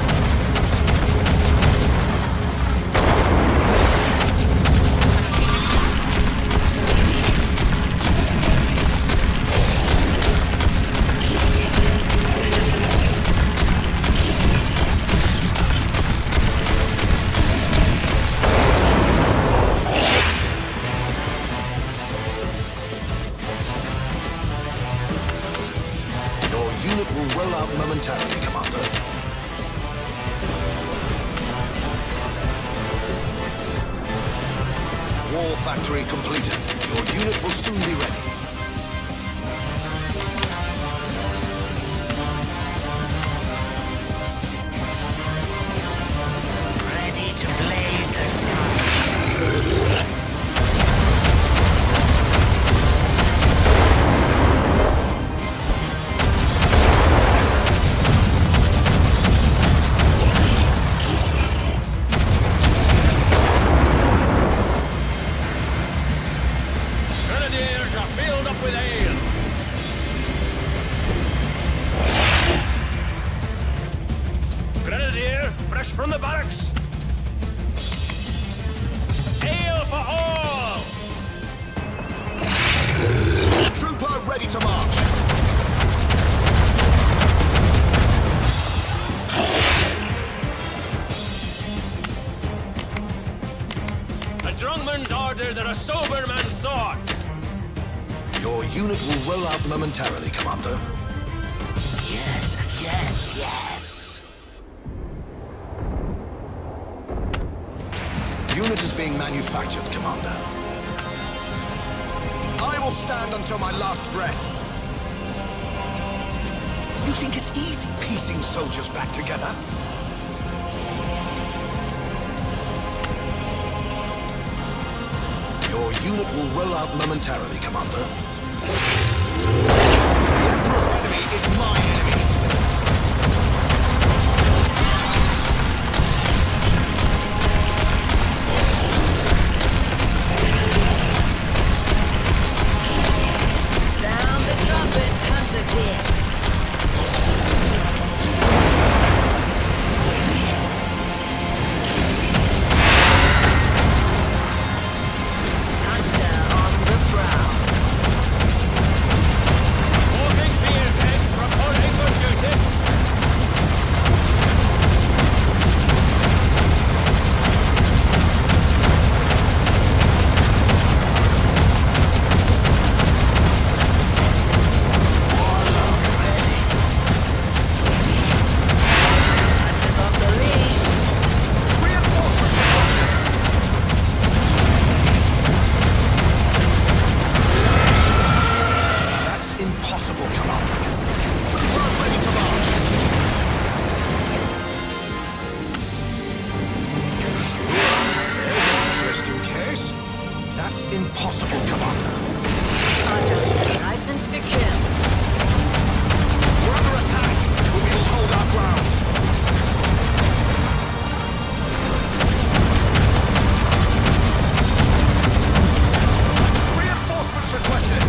Unit will roll out momentarily, Commander. War factory completed. Your unit will soon be ready. Ready to blaze the skies. Fresh from the barracks. Ale for all! Trooper ready to march. A drunk man's orders are a sober man's thoughts. Your unit will roll out momentarily, Commander. Yes, yes, yes. Unit is being manufactured, Commander. I will stand until my last breath. You think it's easy piecing soldiers back together? Your unit will roll out momentarily, Commander. impossible, Commander. Troop work ready to march. Sure, there's an interesting case. That's impossible, Commander. License to kill. We're under attack, but we will hold our ground. Reinforcements requested.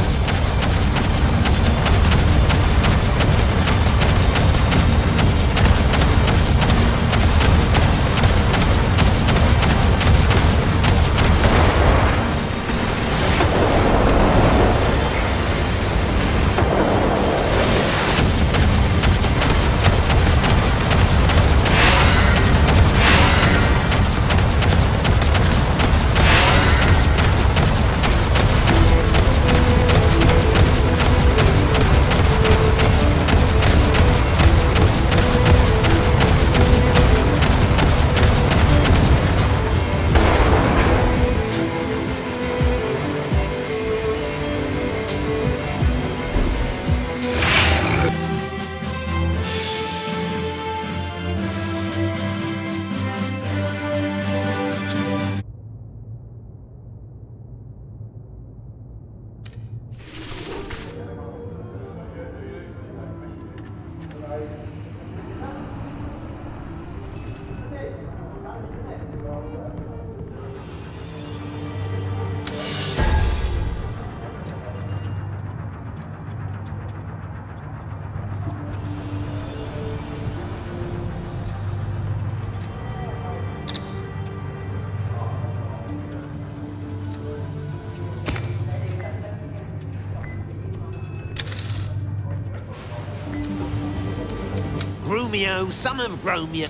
Grumio, son of Gromio.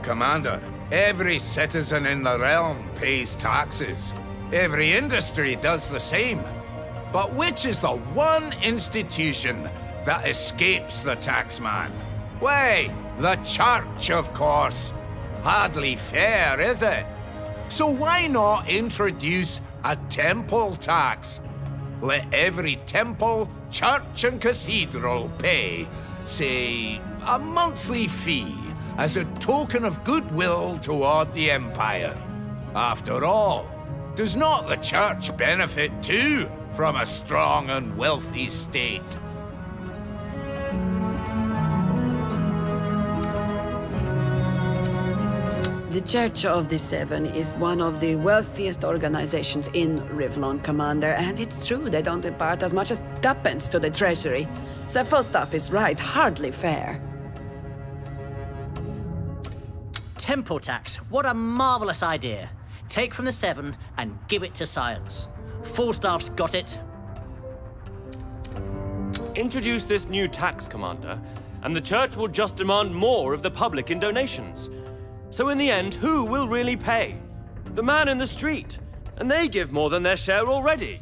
Commander, Every citizen in the realm pays taxes. Every industry does the same. But which is the one institution that escapes the taxman? Why, the church, of course. Hardly fair, is it? So why not introduce a temple tax? Let every temple, church and cathedral pay, say, a monthly fee as a token of goodwill toward the Empire. After all, does not the church benefit too from a strong and wealthy state? The Church of the Seven is one of the wealthiest organizations in Rivlon, Commander, and it's true they don't impart as much as tuppence to the treasury. So Falstaff is right, hardly fair. Temple tax, what a marvelous idea. Take from the Seven and give it to science. Falstaff's got it. Introduce this new tax, Commander, and the Church will just demand more of the public in donations. So in the end, who will really pay? The man in the street. And they give more than their share already.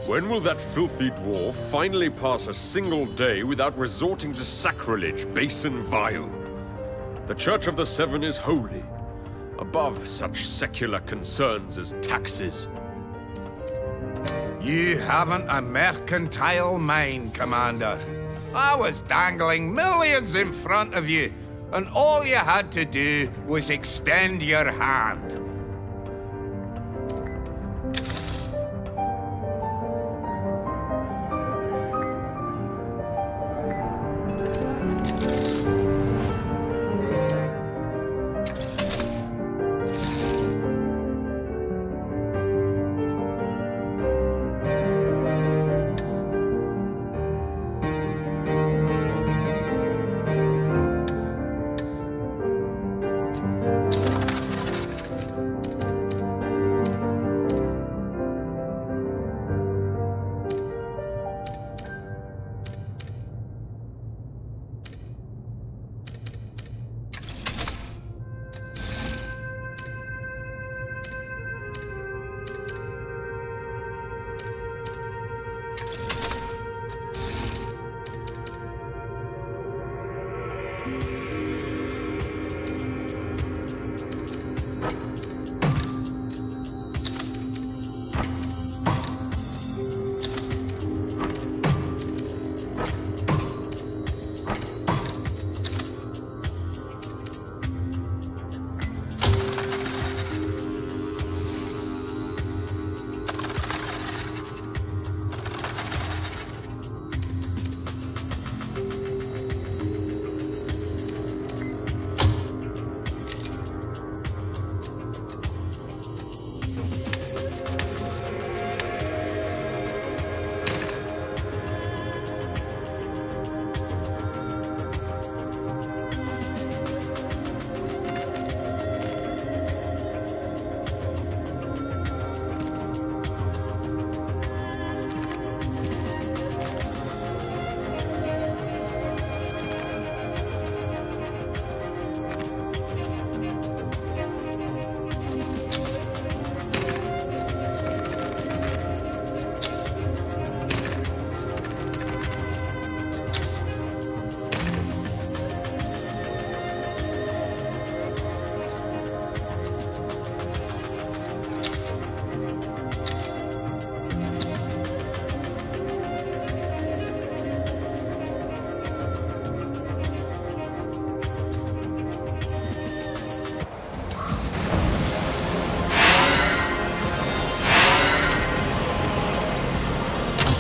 When will that filthy dwarf finally pass a single day without resorting to sacrilege, base and vile? The Church of the Seven is holy, above such secular concerns as taxes. You haven't a mercantile mind, Commander. I was dangling millions in front of you, and all you had to do was extend your hand.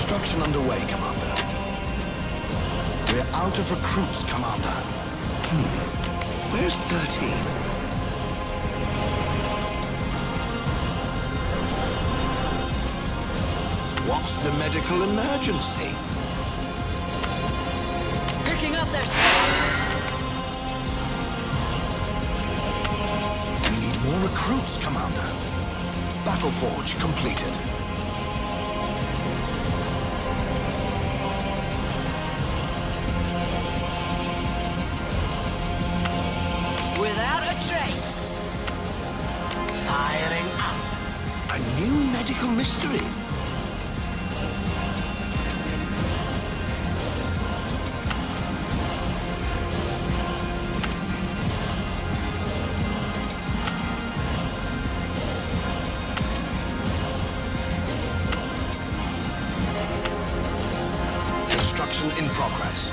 Construction underway, Commander. We're out of recruits, Commander. Where's 13? What's the medical emergency? Picking up their scent! We need more recruits, Commander. Battle Forge completed. A new medical mystery. Construction in progress.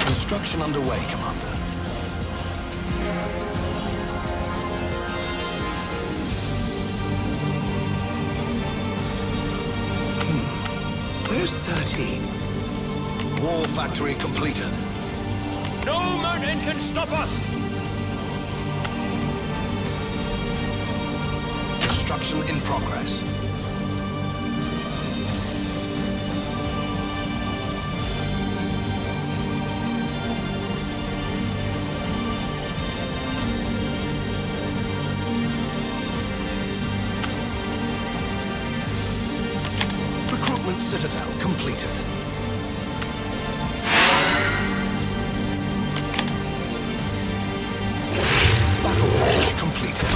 Construction underway, Commander. There's 13. Wall factory completed. No man can stop us! Construction in progress. Recruitment Citadel completed. Battleforge completed.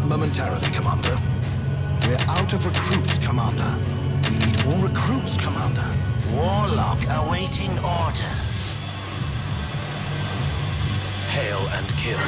Momentarily, Commander. We're out of recruits, Commander. We need more recruits, Commander. Warlock awaiting orders. Hail and kill.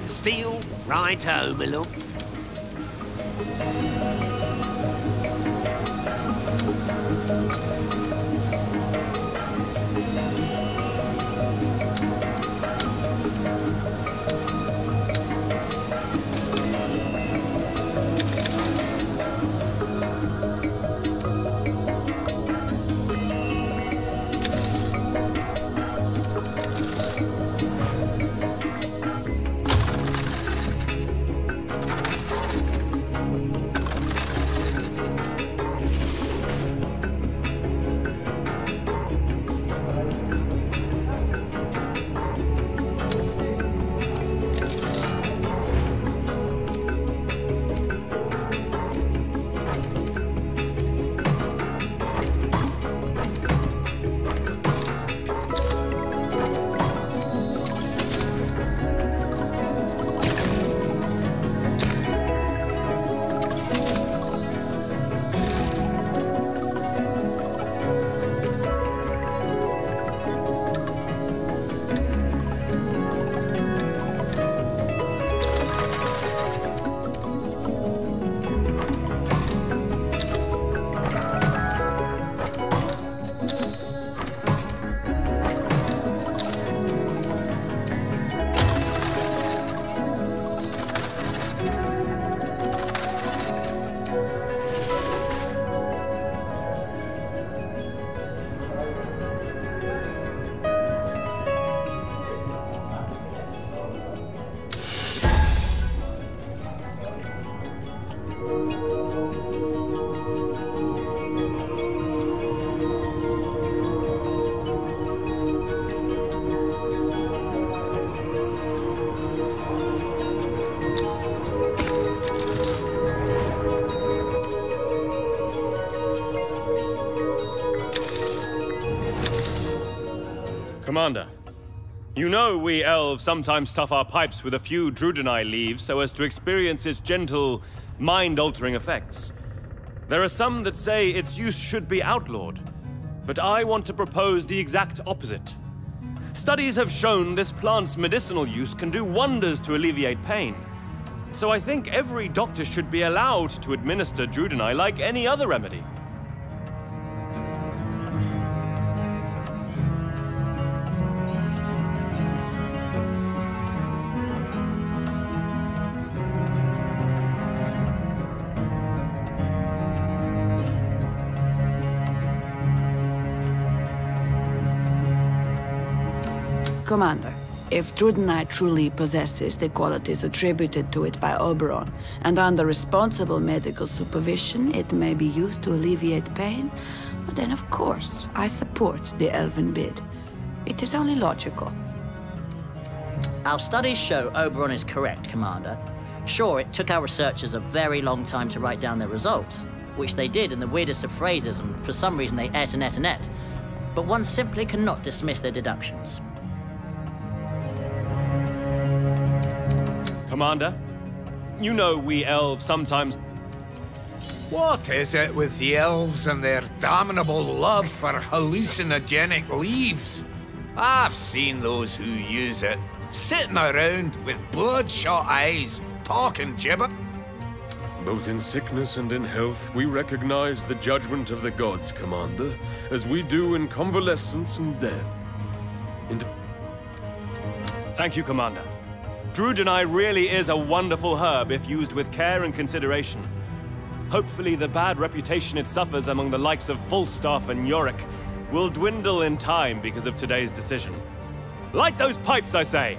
Stand still. Right-o, my love. Commander, you know we elves sometimes stuff our pipes with a few Druidini leaves so as to experience its gentle, mind-altering effects. There are some that say its use should be outlawed, but I want to propose the exact opposite. Studies have shown this plant's medicinal use can do wonders to alleviate pain. So I think every doctor should be allowed to administer Druidini like any other remedy. Commander, if Druidini truly possesses the qualities attributed to it by Oberon, and under responsible medical supervision it may be used to alleviate pain, well then of course I support the elven bid. It is only logical. Our studies show Oberon is correct, Commander. Sure, it took our researchers a very long time to write down their results, which they did in the weirdest of phrases, and for some reason they et. But one simply cannot dismiss their deductions. Commander, you know we elves sometimes... What is it with the elves and their damnable love for hallucinogenic leaves? I've seen those who use it, sitting around with bloodshot eyes, talking gibber. Both in sickness and in health, we recognize the judgment of the gods, Commander, as we do in convalescence and death. Thank you, Commander. Druidini really is a wonderful herb if used with care and consideration. Hopefully the bad reputation it suffers among the likes of Falstaff and Yorick will dwindle in time because of today's decision. Light those pipes, I say!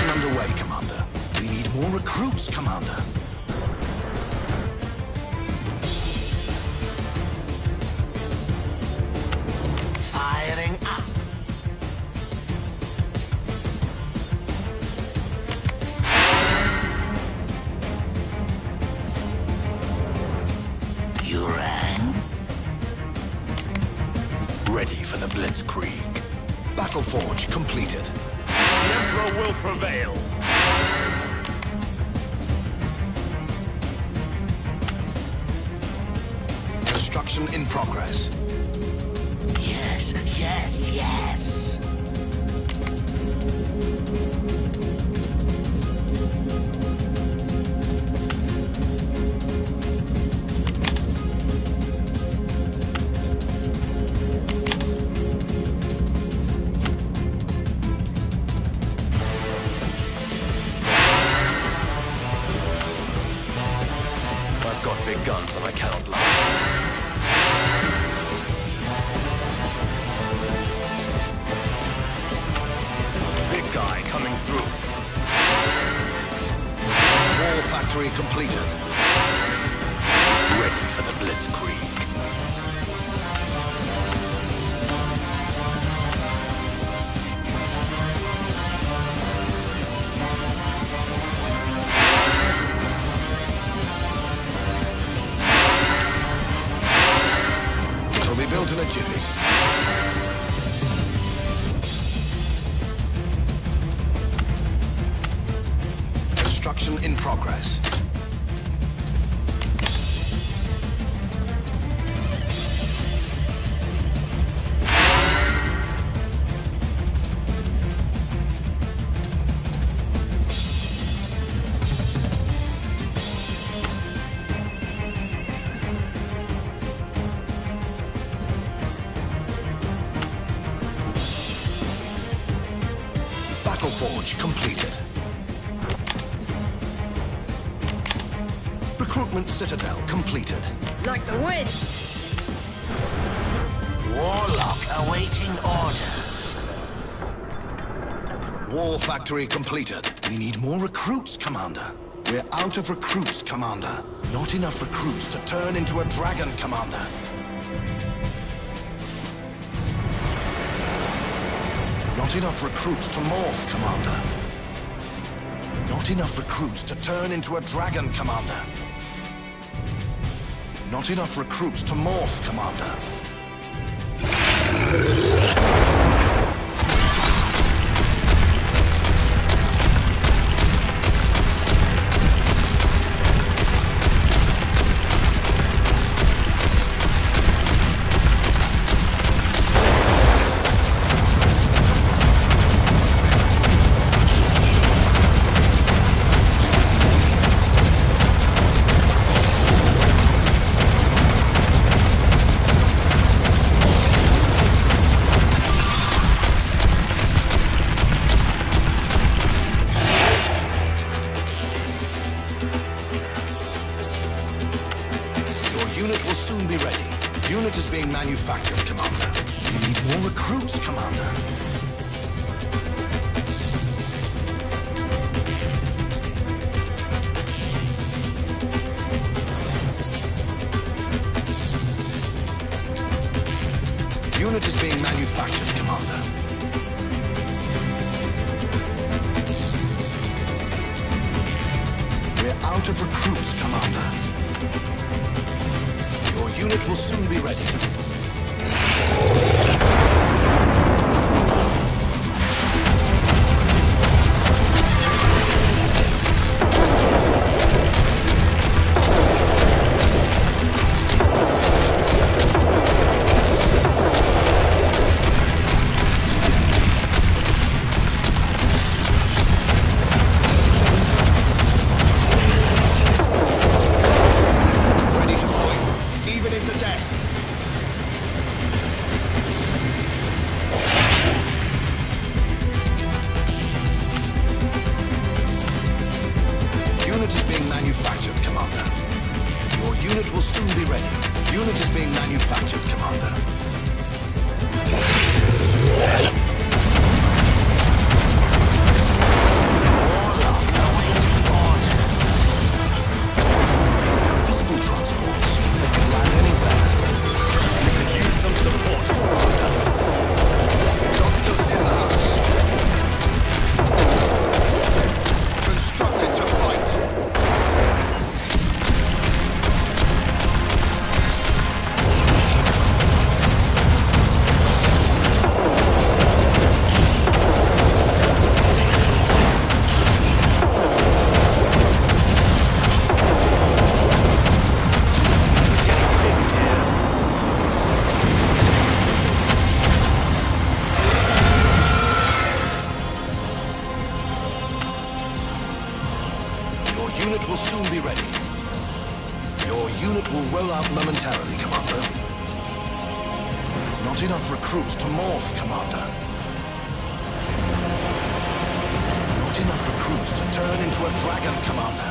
Underway, Commander. We need more recruits, Commander. Firing up. You rang? Ready for the Blitzkrieg. Battle Forge completed. The Emperor will prevail. Construction in progress. Yes, yes, yes. I've got big guns and I cannot lie. Big guy coming through. Wall factory completed. Ready for the Blitzkrieg. It'll be built in a jiffy. Construction in progress. Battle Forge completed. Recruitment Citadel completed. Like the wind! Warlock awaiting orders. Wall factory completed. We need more recruits, Commander. We're out of recruits, Commander. Not enough recruits to turn into a dragon, Commander. Not enough recruits to morph, Commander. Not enough recruits to turn into a dragon, Commander. Not enough recruits to morph, Commander. Unit will soon be ready. Unit is being manufactured, Commander. We need more recruits, Commander. Unit is being manufactured, Commander. We're out of recruits, Commander. Your unit will soon be ready. unit will soon be ready. Unit is being manufactured, Commander. Warlock awaiting orders. Visible transports. They can land anywhere. We could use some support, Commander. Doctors in the house. Constructed to fight. Unit will soon be ready. Your unit will roll out momentarily, Commander. Not enough recruits to morph, Commander. Not enough recruits to turn into a dragon, Commander.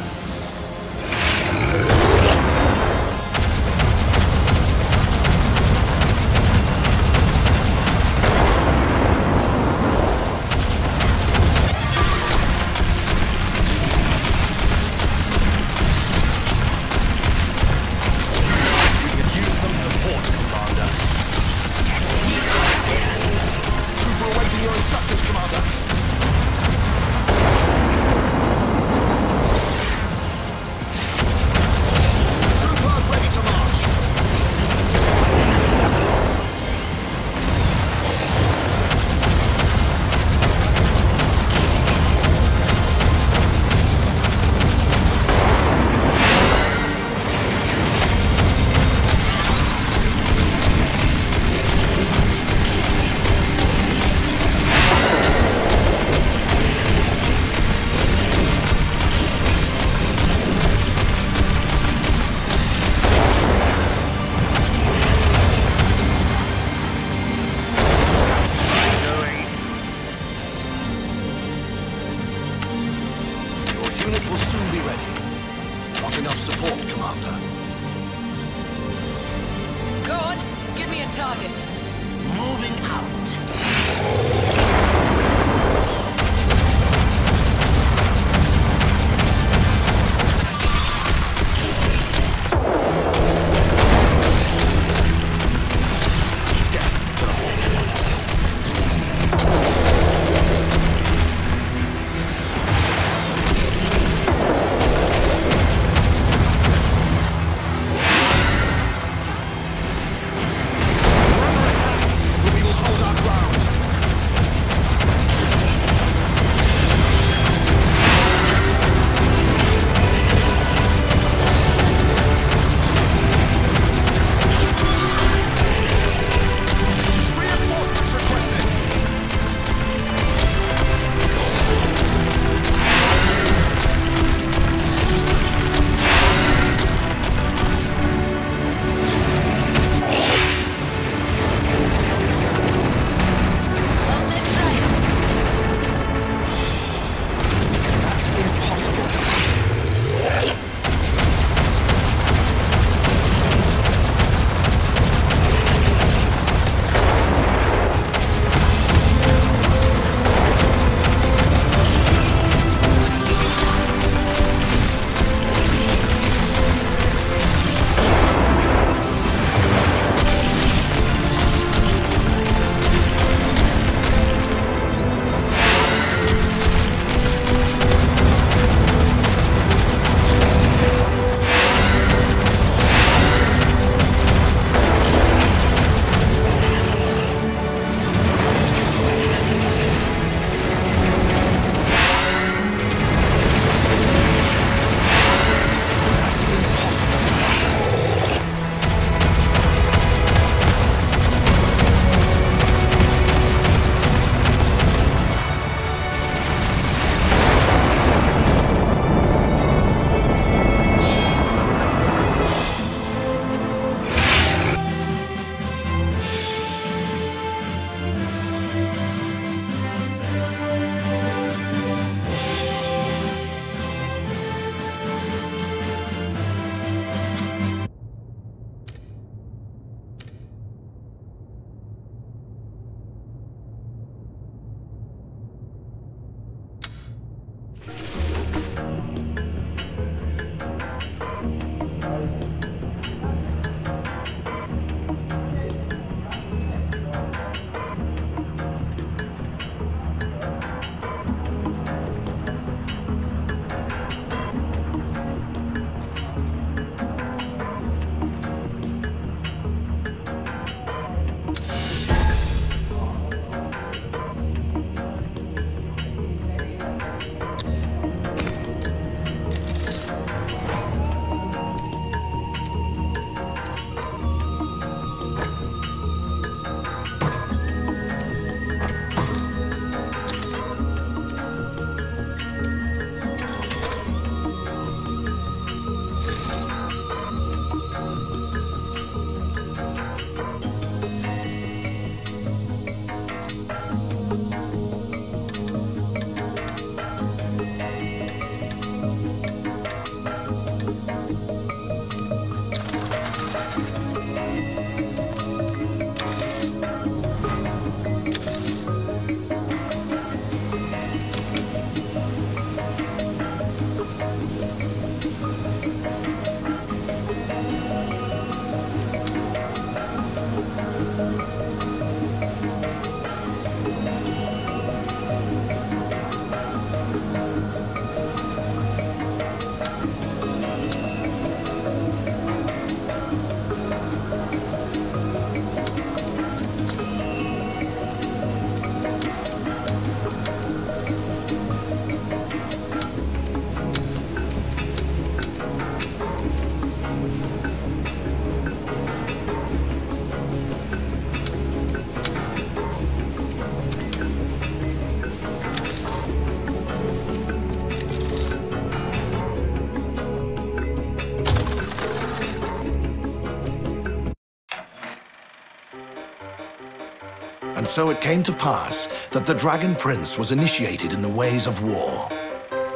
so it came to pass that the Dragon Prince was initiated in the ways of war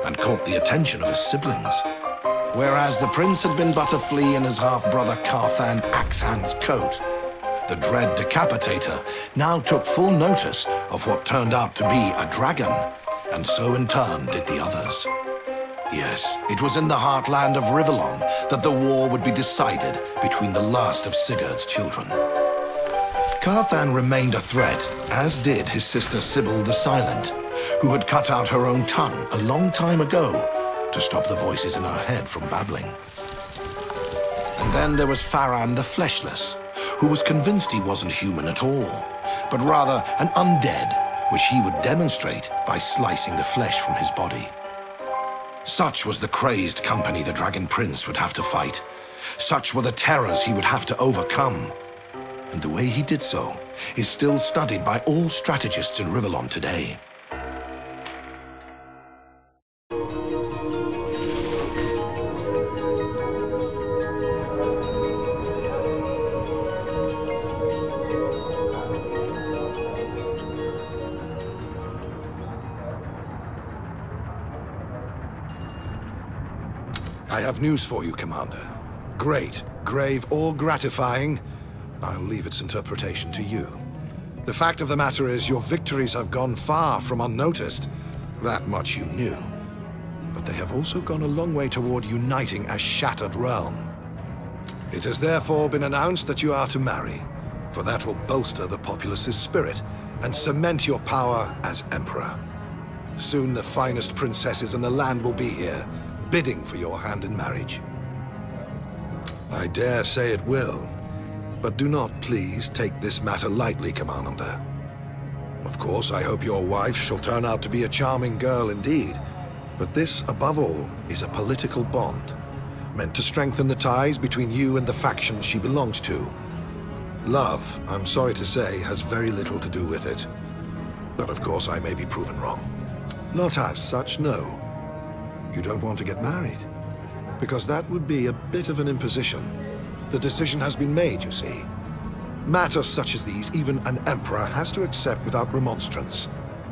and caught the attention of his siblings. Whereas the prince had been but a flea in his half-brother Carthan Axehand's coat, the dread Decapitator now took full notice of what turned out to be a dragon, and so in turn did the others. Yes, it was in the heartland of Rivellon that the war would be decided between the last of Sigurd's children. Carthan remained a threat, as did his sister Sybil the Silent, who had cut out her own tongue a long time ago to stop the voices in her head from babbling. And then there was Faran the Fleshless, who was convinced he wasn't human at all, but rather an undead, which he would demonstrate by slicing the flesh from his body. Such was the crazed company the Dragon Prince would have to fight. Such were the terrors he would have to overcome. And the way he did so is still studied by all strategists in Rivellon today. I have news for you, Commander. Great, grave, or gratifying, I'll leave its interpretation to you. The fact of the matter is your victories have gone far from unnoticed. That much you knew. But they have also gone a long way toward uniting a shattered realm. It has therefore been announced that you are to marry, for that will bolster the populace's spirit and cement your power as Emperor. Soon the finest princesses in the land will be here, bidding for your hand in marriage. I dare say it will, but do not please take this matter lightly, Commander. Of course, I hope your wife shall turn out to be a charming girl indeed, but this, above all, is a political bond, meant to strengthen the ties between you and the faction she belongs to. Love, I'm sorry to say, has very little to do with it. But of course, I may be proven wrong. Not as such, no. You don't want to get married, because that would be a bit of an imposition. The decision has been made, you see. Matters such as these, even an emperor has to accept without remonstrance.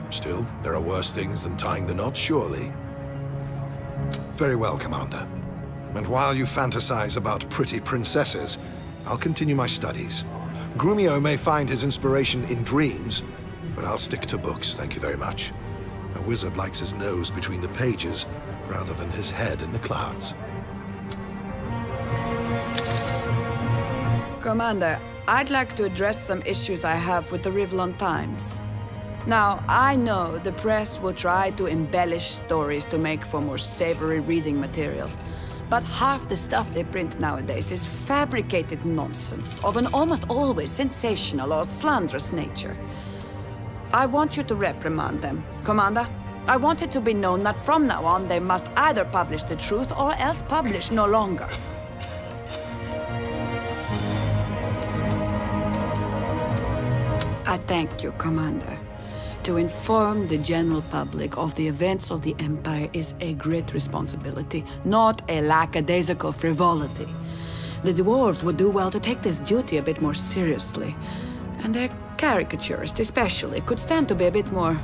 Still, there are worse things than tying the knot, surely. Very well, Commander. And while you fantasize about pretty princesses, I'll continue my studies. Grumio may find his inspiration in dreams, but I'll stick to books, thank you very much. A wizard likes his nose between the pages, rather than his head in the clouds. Commander, I'd like to address some issues I have with the Rivellon Times. Now, I know the press will try to embellish stories to make for more savory reading material. But half the stuff they print nowadays is fabricated nonsense of an almost always sensational or slanderous nature. I want you to reprimand them, Commander. I want it to be known that from now on they must either publish the truth or else publish no longer. I thank you, Commander. To inform the general public of the events of the Empire is a great responsibility, not a lackadaisical frivolity. The dwarves would do well to take this duty a bit more seriously, and their caricaturists especially could stand to be a bit more